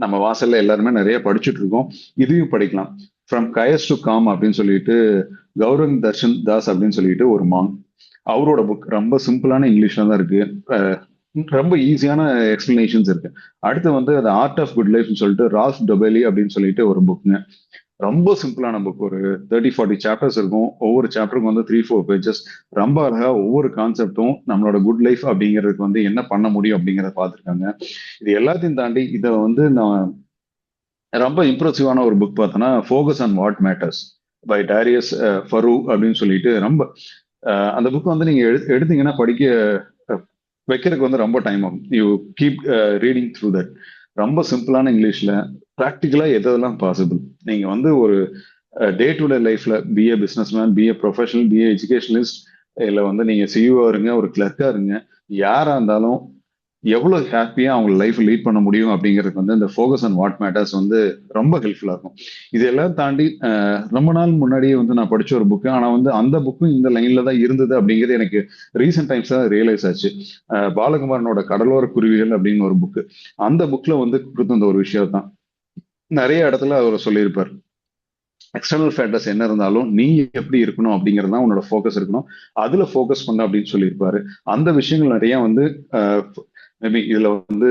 நம்ம வாசல்ல எல்லாருமே நிறைய படிச்சுட்டு இருக்கோம், இதையும் படிக்கலாம். ஃப்ரம் கயஸ் டு காம் அப்படின்னு சொல்லிட்டு கௌரங் தர்ஷன் தாஸ் அப்படின்னு சொல்லிட்டு ஒரு மாங், அவரோட புக் ரொம்ப சிம்பிளான இங்கிலீஷ்ல தான் இருக்கு, ரொம்ப ஈஸியான எக்ஸ்பிளனேஷன்ஸ் இருக்கு. அடுத்து வந்து அது ஆர்ட் ஆஃப் குட் லைஃப்னு சொல்லிட்டு ரால்ஃப் டொபெலி அப்படின்னு சொல்லிட்டு ஒரு புக்ங்க, ரொம்ப சிம்பிளான புக். ஒரு 30-40 சாப்டர்ஸ் இருக்கும். ஒவ்வொரு சாப்டருக்கும் வந்து 3-4 பேஜஸ். ரொம்ப அழகா ஒவ்வொரு கான்செப்டும் நம்மளோட குட் லைஃப் அப்படிங்கிறதுக்கு வந்து என்ன பண்ண முடியும் அப்படிங்கிறத பார்த்துருக்காங்க. இது எல்லாத்தையும் தாண்டி இதை வந்து நான் ரொம்ப இம்ப்ரெசிவான ஒரு புக் பார்த்தோன்னா focus on what matters by Darius Foroux அப்படின்னு சொல்லிட்டு ரொம்ப அந்த புக் வந்து நீங்க எடுத்தீங்கன்னா படிக்க வைக்கிறதுக்கு வந்து ரொம்ப டைம் ஆகும். You keep reading through that. ரொம்ப சிம்பிளான இங்கிலீஷ்ல ப்ராக்டிக்கலா எதெல்லாம் பாசிபிள். நீங்க வந்து ஒரு டே டு டே லைஃப்ல be a businessman, be a professional, be a educationalist, இல்லை வந்து நீங்க சிஇஓ இருங்க, ஒரு கிளர்க்கா இருங்க, யாரா இருந்தாலும் எவ்வளவு ஹாப்பியா அவங்க லைஃப் லீட் பண்ண முடியும் அப்படிங்கிறதுக்கு வந்து இந்த ஃபோகஸ் ஆன் வாட் மேட்டர்ஸ் வந்து ரொம்ப ஹெல்ப்ஃபுல்லா இருக்கும். இதெல்லாம் தாண்டி ரொம்ப நாள் முன்னாடியே வந்து நான் படிச்ச ஒரு புக்கு, ஆனா வந்து அந்த புக்கும் இந்த லைன்ல தான் இருந்தது அப்படிங்கிறது எனக்கு ரீசெண்ட் டைம்ஸ் தான் ரியலைஸ் ஆச்சு. பாலகுமாரனோட கடலோர குருவிகள் அப்படின்னு ஒரு புக்கு, அந்த புக்ல வந்து கொடுத்த ஒரு விஷயம் தான் நிறைய இடத்துல அவர் சொல்லியிருப்பார். எக்ஸ்டர்னல் ஃபேக்டர்ஸ் என்ன இருந்தாலும் நீ எப்படி இருக்கணும் அப்படிங்கிறது தான் உன்னோட ஃபோக்கஸ் இருக்கணும், அதுல ஃபோக்கஸ் பண்ண அப்படின்னு சொல்லியிருப்பாரு. அந்த விஷயங்கள் நிறைய வந்து மேபி இதுல வந்து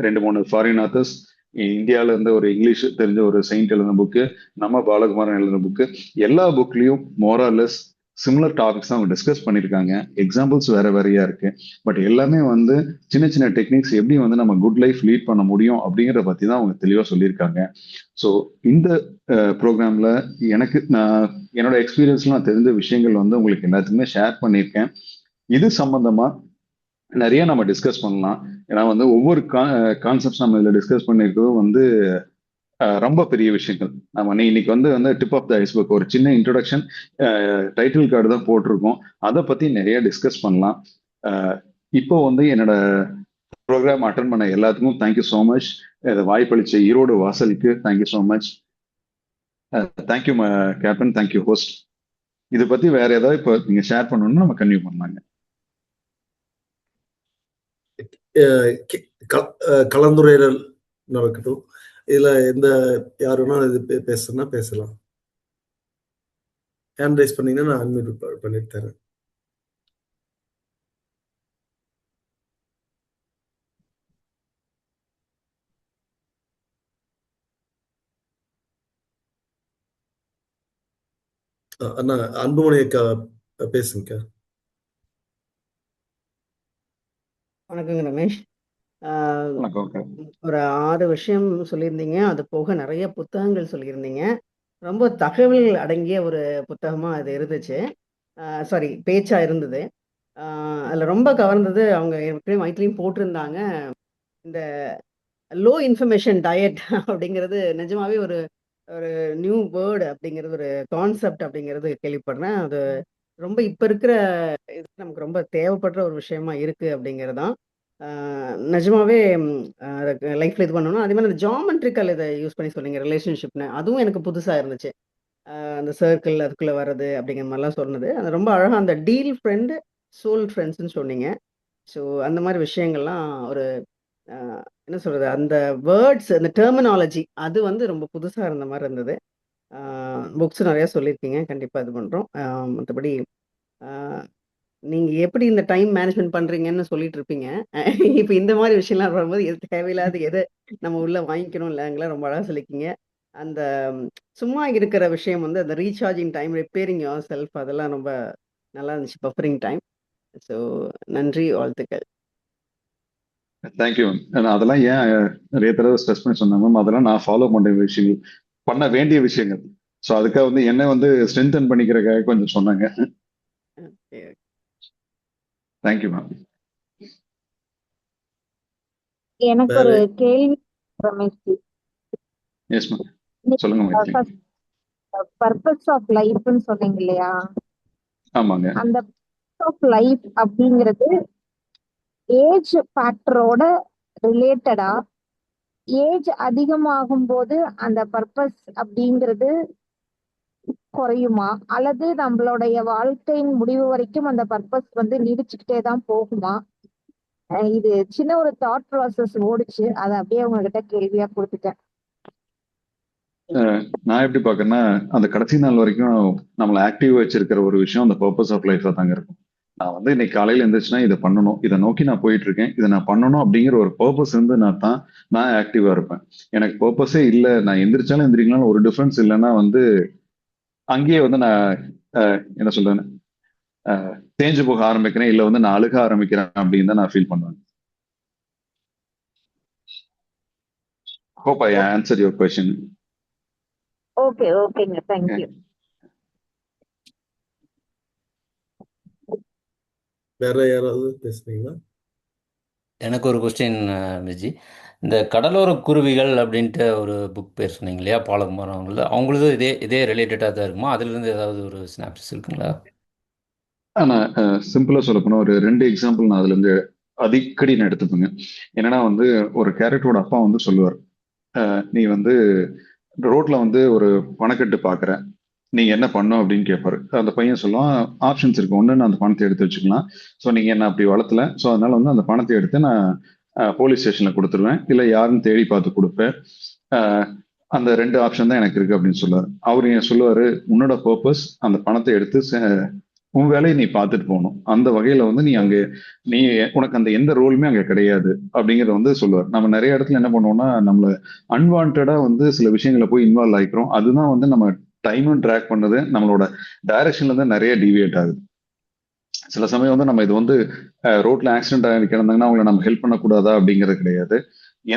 2-3 ஃபாரின் ஆத்தர்ஸ், இந்தியாவில இருந்து ஒரு இங்கிலீஷ் தெரிஞ்ச ஒரு செயின்ட் எழுதின புக்கு, நம்ம பாலகுமாரன் எழுதின புக்கு, எல்லா புக்லயும் மோரலஸ் சிமிலர் டாபிக்ஸ் தான் அவங்க டிஸ்கஸ் பண்ணியிருக்காங்க. எக்ஸாம்பிள்ஸ் வேற வேறையா இருக்கு, பட் எல்லாமே வந்து சின்ன சின்ன டெக்னிக்ஸ் எப்படி வந்து நம்ம குட் லைஃப் லீட் பண்ண முடியும் அப்படிங்கிறத பத்தி தான் அவங்க தெளிவா சொல்லியிருக்காங்க. ஸோ இந்த ப்ரோக்ராம்ல எனக்கு நான் என்னோட எக்ஸ்பீரியன்ஸ்ல நான் தெரிஞ்ச விஷயங்கள் வந்து உங்களுக்கு எல்லாத்துக்குமே ஷேர் பண்ணியிருக்கேன். இது சம்பந்தமா நிறைய நம்ம டிஸ்கஸ் பண்ணலாம். ஏன்னா வந்து ஒவ்வொரு கான்செப்ட்ஸ் நம்ம இதில் டிஸ்கஸ் பண்ணியிருக்கிறதும் வந்து ரொம்ப பெரிய விஷயங்கள். நம்ம இன்னைக்கு வந்து டிப் ஆஃப் த ஐஸ்பர்க், ஒரு சின்ன இன்ட்ரோடக்ஷன், டைட்டில் கார்டு தான் போட்டிருக்கோம், அதை பத்தி நிறைய டிஸ்கஸ் பண்ணலாம். இப்போ வந்து என்னோட ப்ரோக்ராம் அட்டன் பண்ண எல்லாத்துக்கும் தேங்க்யூ ஸோ மச். வாய்ப்பளிச்ச ஈரோடு வாசலுக்கு thank you so much. Thank you captain, thank you host. இதை பத்தி வேற ஏதாவது இப்போ நீங்க ஷேர் பண்ணணும்னா நம்ம கன்டினியூ பண்ணலாங்க. கலந்துரையாடல் நடக்கட்டும். இதுல எந்த யார் வேணாலும் இது பேசுனா பேசலாம். ஹேண்ட் ரைஸ் பண்ணீங்கன்னா நான் அன்மியூட் பண்ணிட்டு தரேன். அண்ணா அன்புமணி அக்கா பேசுங்கக்கா. வணக்கங்க ரமேஷ். வணக்கம் அக்கா. ஒரு 6 விஷயம் சொல்லியிருந்தீங்க. அது போக நிறைய புத்தகங்கள் சொல்லியிருந்தீங்க. ரொம்ப தகவல் அடங்கிய ஒரு புத்தகமா அது இருந்துச்சு. சாரி, பேச்சா இருந்தது. அதில் ரொம்ப கவர்ந்தது, அவங்க ஏற்கனவே மைத்திலையும் போட்டிருந்தாங்க, இந்த லோ இன்ஃபர்மேஷன் டயட் அப்படிங்கிறது நிஜமாவே ஒரு ஒரு நியூ வேர்டு அப்படிங்கிறது, ஒரு கான்செப்ட் அப்படிங்கிறது கேள்விப்படுறேன். அது ரொம்ப இப்போ இருக்கிற இது நமக்கு ரொம்ப தேவைப்படுற ஒரு விஷயமா இருக்கு அப்படிங்கிறது தான். நிஜமாவே லைஃப்ல இது பண்ணணும். அதே மாதிரி அந்த ஜாமெட்ரிக்கல் இதை யூஸ் பண்ணி சொன்னீங்க, ரிலேஷன்ஷிப்னு, அதுவும் எனக்கு புதுசாக இருந்துச்சு. அந்த சர்க்கிள் அதுக்குள்ளே வர்றது அப்படிங்கிற மாதிரிலாம் சொன்னது, அது ரொம்ப அழகாக. அந்த டீல் ஃப்ரெண்டு, சோல் ஃப்ரெண்ட்ஸ்ன்னு சொன்னீங்க. ஸோ அந்த மாதிரி விஷயங்கள்லாம் ஒரு என்ன சொல்றது, அந்த வேர்ட்ஸ், அந்த டெர்மினாலஜி அது வந்து ரொம்ப புதுசா இருந்த மாதிரி இருந்தது. புக்ஸ் நிறைய சொல்லியிருக்கீங்க, கண்டிப்பா இது பண்றோம். மற்றபடி நீங்க எப்படி இந்த டைம் மேனேஜ்மெண்ட் பண்றீங்கன்னு சொல்லிட்டு இருப்பீங்க. இப்போ இந்த மாதிரி விஷயம்லாம் வரும்போது எது தேவையில்லாத எதை நம்ம உள்ள வாங்கிக்கணும் இல்லைங்களா, ரொம்ப அழகா சொல்லியிருக்கீங்க. அந்த சும்மா இருக்கிற விஷயம் வந்து அந்த recharging time, repairing your self, அதெல்லாம் ரொம்ப நல்லா இருந்துச்சு, பஃபரிங் டைம். ஸோ நன்றி, வாழ்த்துக்கள். Thank you ma'am. நான் அதெல்லாம் ஏன் நிறைய தடவை ஸ்ட்ரெஸ் பண்ணி சொன்னேன் மேம், அதெல்லாம் நான் ஃபாலோ பண்ண விஷயங்கள், பண்ண வேண்டிய விஷயங்கள். ஸோ அதுக்காக வந்து என்ன வந்து ஸ்ட்ரென்தன் பண்ணிக்கிறதுக்காக கொஞ்சம் சொன்னாங்க. Thank you ma'am. எனக்கு ஒரு கேள்வி ரமேஷ். எஸ் மேம், சொல்லுங்க மைத்ரி. பர்பஸ் ஆஃப் லைஃப்னு சொன்னீங்க இல்லையா? ஆமாங்க. அந்த பர்பஸ் ஆஃப் லைஃப் அப்படிங்கிறது ஏஜ் ஃபேக்டரோட ரிலேட்டடா? ஏஜ் அதிகமாகும் போது அந்த பர்பஸ் அப்படிங்கிறது குறையுமா, அல்லது நம்மளுடைய வாழ்க்கையின் முடிவு வரைக்கும் அந்த பர்பஸ் வந்து நீடிச்சுக்கிட்டே தான் போகுமா? இது சின்ன ஒரு தாட் ப்ராசஸ் ஓடிச்சு, அதை அப்படியே உங்ககிட்ட கேள்வியா கொடுத்துட்டேன். நான் எப்படி பாக்குறேன்னா, அந்த கடைசி நாள் வரைக்கும் நம்மளை ஆக்டிவ் வச்சிருக்கிற ஒரு விஷயம் அந்த பர்பஸ் ஆஃப் லைஃப்ல தாங்க இருக்கும். நான் வந்து இன்னைக்கு காலையில எழுந்திரிச்சுன்னா இதை பண்ணணும், இதை நோக்கி நான் போயிட்டு இருக்கேன், இதை நான் பண்ணணும் அப்படிங்கிற ஒரு பர்பஸ் இருந்து நான் ஆக்டிவா இருப்பேன். எனக்கு பர்பஸே இல்லை, நான் எந்திரிச்சாலும் எந்திரிக்கலாம், ஒரு டிஃபரன்ஸ் இல்லைன்னா வந்து அங்கேயே வந்து நான் என்ன சொல்றேன், தேஞ்சு போக ஆரம்பிக்கிறேன், இல்லை வந்து நான் அழுக ஆரம்பிக்கிறேன் அப்படின்னு தான் நான் ஃபீல் பண்ணுவேன். Hope I answered your question. ஓகேங்க, தேங்க்யூ. வேற யாராவது பேசுறீங்களா? எனக்கு ஒரு கொஸ்டின் விஜி. இந்த கடலோர குருவிகள் அப்படின்ட்டு ஒரு புக் பேர் சொன்னீங்க இல்லையா, பாலகுமார் அவங்களது இதே ரிலேட்டடாக தான் இருக்குமா? அதுலேருந்து ஏதாவது ஒரு ஸ்னாப்ஸ் இருக்குங்களா? ஆனால் சிம்பிளாக சொல்ல போனால் ஒரு 2 எக்ஸாம்பிள் நான் அதுல இருந்து அடிக்கடி நான் எடுத்துப்பேங்க. என்னன்னா வந்து ஒரு கேரக்டரோட அப்பா வந்து சொல்லுவார், நீ வந்து ரோட்ல வந்து ஒரு பணக்கட்டு பாக்குற, நீங்க என்ன பண்ணும் அப்படின்னு கேட்பாரு. அந்த பையன் சொல்லுவான், ஆப்ஷன்ஸ் இருக்கு, ஒண்ணு நான் அந்த பணத்தை எடுத்து வச்சுக்கலாம், ஸோ நீங்க என்ன அப்படி வளர்த்தல, ஸோ அதனால வந்து அந்த பணத்தை எடுத்து நான் போலீஸ் ஸ்டேஷன்ல கொடுத்துருவேன், இல்லை யாருன்னு தேடி பார்த்து கொடுப்பேன், அந்த 2 ஆப்ஷன் தான் எனக்கு இருக்கு அப்படின்னு சொல்லுவாரு. அவரு ஏன் சொல்லுவாரு, உன்னோட பர்பஸ் அந்த பணத்தை எடுத்து உன் வேலையை நீ பார்த்துட்டு போகணும், அந்த வகையில வந்து நீ உனக்கு அந்த எந்த ரோலுமே அங்க கிடையாது அப்படிங்கறத வந்து சொல்லுவார். நம்ம நிறைய இடத்துல என்ன பண்ணுவோம்னா, நம்மள அன்வான்டா வந்து சில விஷயங்களை போய் இன்வால்வ் ஆகிக்கிறோம். அதுதான் வந்து நம்ம டைமும் ட்ராக் பண்ணது, நம்மளோட டைரக்ஷன்ல இருந்து நிறைய டிவியேட் ஆகுது. சில சமயம் வந்து நம்ம இது வந்து ரோட்ல ஆக்சிடென்ட் ஆகி கிடந்தாங்கன்னா அவங்களை நம்ம ஹெல்ப் பண்ணக்கூடாதா அப்படிங்கிறது கிடையாது,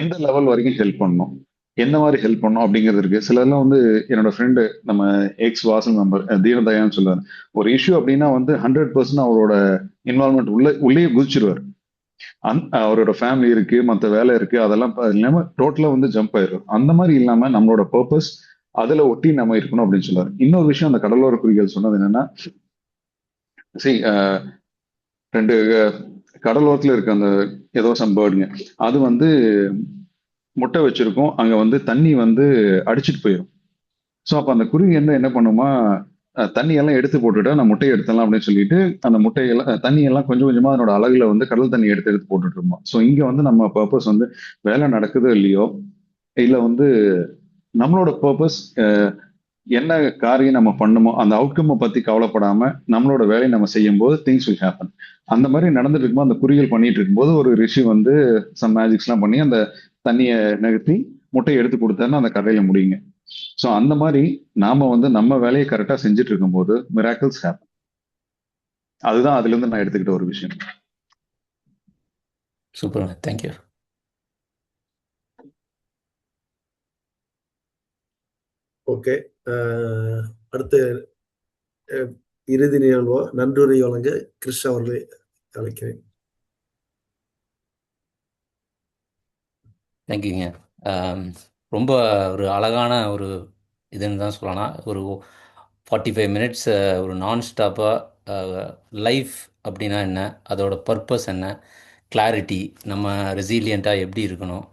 எந்த லெவல் வரைக்கும் ஹெல்ப் பண்ணணும், எந்த மாதிரி ஹெல்ப் பண்ணணும் அப்படிங்கிறது இருக்கு. சிலர்லாம் வந்து என்னோட ஃப்ரெண்டு, நம்ம எக்ஸ் வாசல் மெம்பர் தீனதயான்னு சொல்லுவார், ஒரு இஷ்யூ அப்படின்னா வந்து 100% அவரோட இன்வால்மெண்ட் உள்ளே குதிச்சிருவார். அவரோட ஃபேமிலி இருக்கு, மற்ற வேலை இருக்கு, அதெல்லாம் இல்லாம டோட்டலா வந்து ஜம்ப் ஆயிரும். அந்த மாதிரி இல்லாம நம்மளோட பர்பஸ் அதுல ஒட்டி நம்ம இருக்கணும் அப்படின்னு சொல்லுவார். இன்னொரு விஷயம் அந்த கடலோர குருவிகள் சொன்னது என்னன்னா, ரெண்டு கடலோரத்துல இருக்க அந்த ஏதோ சம் பேர்டுங்க, அது வந்து முட்டை வச்சிருக்கும், அங்க வந்து தண்ணி வந்து அடிச்சுட்டு போயிடும். ஸோ அப்போ அந்த குருவி என்ன பண்ணுமா, தண்ணியெல்லாம் எடுத்து போட்டுட்டு நான் முட்டையை எடுத்துடலாம் அப்படின்னு சொல்லிட்டு அந்த முட்டையெல்லாம் தண்ணியெல்லாம் கொஞ்சம் கொஞ்சமா அதனோட அழகுல வந்து கடல் தண்ணி எடுத்து எடுத்து போட்டுட்டு இருப்போம். ஸோ இங்க வந்து நம்ம பர்பஸ் வந்து வேலை நடக்குதோ இல்லையோ, இல்ல வந்து நம்மளோட பர்பஸ் என்ன காரியம் நம்ம பண்ணுமோ அந்த அவுட்கம் பத்தி கவலைப்படாம நம்மளோட வேலையை நம்ம செய்யும் போது திங்ஸ் வில் ஹேப்பன். அந்த மாதிரி நடந்துட்டு இருக்கும்போது அந்த குறிகள் பண்ணிட்டு இருக்கும்போது ஒரு ரிஷி வந்து சம் மேஜிக்ஸ்லாம் பண்ணி அந்த தண்ணியை நகர்த்தி முட்டையை எடுத்து கொடுத்தாருன்னா அந்த கதையில முடியுங்க. ஸோ அந்த மாதிரி நாம வந்து நம்ம வேலையை கரெக்டா செஞ்சுட்டு இருக்கும்போது மிராக்கிள்ஸ் ஹேப்பன். அதுதான் அதுல இருந்து நான் எடுத்துக்கிட்ட ஒரு விஷயம். சூப்பருங்க, தேங்க்யூ. ஓகே. அடுத்து இறுதி நிகழ்வோ நன்றியுரை வழங்க கிறிஸ் அவர்களை அழைக்கிறேன். தேங்க்யூங்க. ரொம்ப ஒரு அழகான ஒரு இதுன்னு தான் சொல்லலாம். ஒரு 45 மினிட்ஸ் ஒரு நான் ஸ்டாப்பாக லைஃப் அப்படின்னா என்ன, அதோட பர்பஸ் என்ன, கிளாரிட்டி, நம்ம ரெசிலியண்ட்டாக எப்படி இருக்கணும்,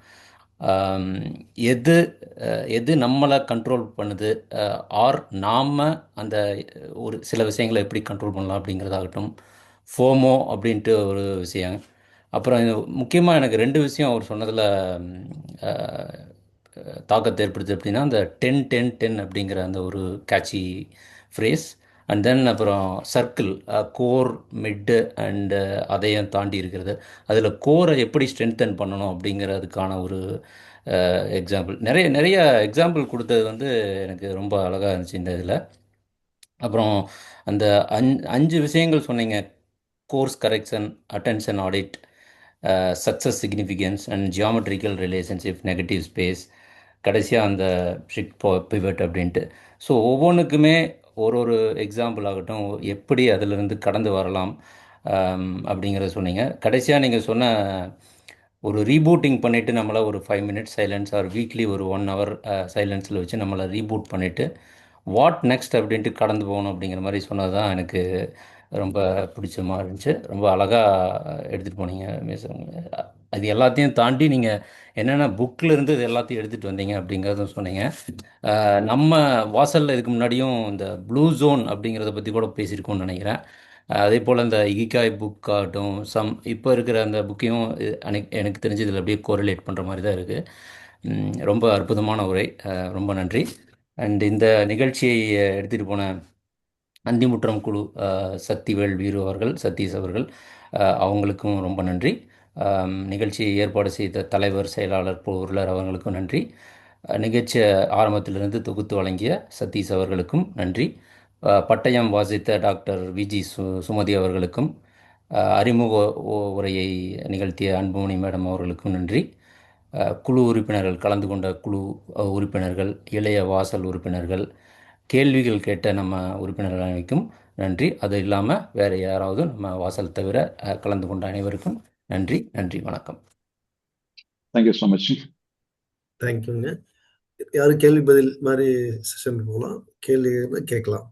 ஆம், எது எது நம்மளை கண்ட்ரோல் பண்ணுது, ஆர் நாம் அந்த ஒரு சில விஷயங்களை எப்படி கண்ட்ரோல் பண்ணலாம் அப்படிங்கிறதாகட்டும், ஃபோமோ அப்படின்ட்டு ஒரு விஷயம். அப்புறம் முக்கியமாக எனக்கு 2 விஷயம் அவர் சொன்னதில் தாக்கத்தை ஏற்படுது. அப்படின்னா அந்த 10-10-10 அப்படிங்கிற அந்த ஒரு கேட்சி ஃப்ரேஸ், அண்ட் தென் அப்புறம் சர்க்கிள், கோர், மிட்டு அண்டு அதையும் தாண்டி இருக்கிறது. அதில் கோரை எப்படி ஸ்ட்ரென்தன் பண்ணணும் அப்படிங்கிறதுக்கான ஒரு எக்ஸாம்பிள், நிறைய நிறைய எக்ஸாம்பிள் கொடுத்தது வந்து எனக்கு ரொம்ப அழகாக இருந்துச்சு இந்த இதில். அப்புறம் அந்த 5 விஷயங்கள் சொன்னீங்க: course correction, attention audit, success significance and geometrical relationship, negative space, கடைசியாக அந்த ஷிட் பிவட் அப்படின்ட்டு. ஸோ ஒவ்வொன்றுக்குமே ஒரு ஒரு எக்ஸாம்பிள் ஆகட்டும், எப்படி அதிலிருந்து கடந்து வரலாம் அப்படிங்கிறத சொன்னீங்க. கடைசியாக நீங்கள் சொன்ன ஒரு ரீபூட்டிங் பண்ணிவிட்டு நம்மளை ஒரு 5 மினிட்ஸ் சைலன்ஸ் ஆர் வீக்லி ஒரு 1 ஹவர் சைலன்ஸில் வச்சு நம்மளை ரீபூட் பண்ணிவிட்டு வாட் நெக்ஸ்ட் அப்படின்ட்டு கடந்து போகணும் அப்படிங்கிற மாதிரி சொன்னது தான் எனக்கு ரொம்ப பிடிச்ச மாதிரி இருந்துச்சு. ரொம்ப அழகாக எடுத்துகிட்டு போனீங்க மிஸ். அது எல்லாத்தையும் தாண்டி நீங்கள் என்னென்ன புக்கில் இருந்து இது எல்லாத்தையும் எடுத்துகிட்டு வந்தீங்க அப்படிங்கிறதும் சொன்னீங்க. நம்ம வாசலில் இதுக்கு முன்னாடியும் இந்த ப்ளூ ஜோன் அப்படிங்கிறத பற்றி கூட பேசியிருக்கோம்னு நினைக்கிறேன். அதே போல் இந்த இகிகாய் புக் ஆகட்டும், இப்போ இருக்கிற அந்த புக்கையும் எனக்கு தெரிஞ்சு இதில் அப்படியே கோரிலேட் பண்ணுற மாதிரி தான் இருக்குது. ரொம்ப அற்புதமான உரை, ரொம்ப நன்றி. அண்ட் இந்த நிகழ்ச்சியை எடுத்துகிட்டு போன அந்திமுற்றம் குழு சக்திவேல் வீரு அவர்கள், சதீஷ் அவர்கள், அவங்களுக்கும் ரொம்ப நன்றி. நிகழ்ச்சியை ஏற்பாடு செய்த தலைவர், செயலாளர், பொருளர் அவர்களுக்கும் நன்றி. நிகழ்ச்சி ஆரம்பத்திலிருந்து தொகுத்து வழங்கிய சதீஷ் அவர்களுக்கும் நன்றி. பட்டயம் வாசித்த டாக்டர் விஜி சுமதி அவர்களுக்கும், அறிமுக உரையை நிகழ்த்திய அன்புமணி மேடம் அவர்களுக்கும் நன்றி. குழு உறுப்பினர்கள், கலந்து கொண்ட குழு உறுப்பினர்கள், இளைய வாசல் உறுப்பினர்கள், கேள்விகள் கேட்ட நம்ம உறுப்பினர்கள் அனைவருக்கும் நன்றி. அது இல்லாமல் வேறு யாராவது நம்ம வாசல் தவிர கலந்து கொண்ட அனைவருக்கும் நன்றி. நன்றி, வணக்கம். Thank you so much. தேங்க்யூங்க. யாரும் கேள்வி பதில் மாதிரி செஷன் போகலாம், கேள்வி கேட்கலாம்.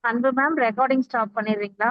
அன்பு மேம், ரெக்கார்டிங் ஸ்டாப் பண்ணிடுறீங்களா?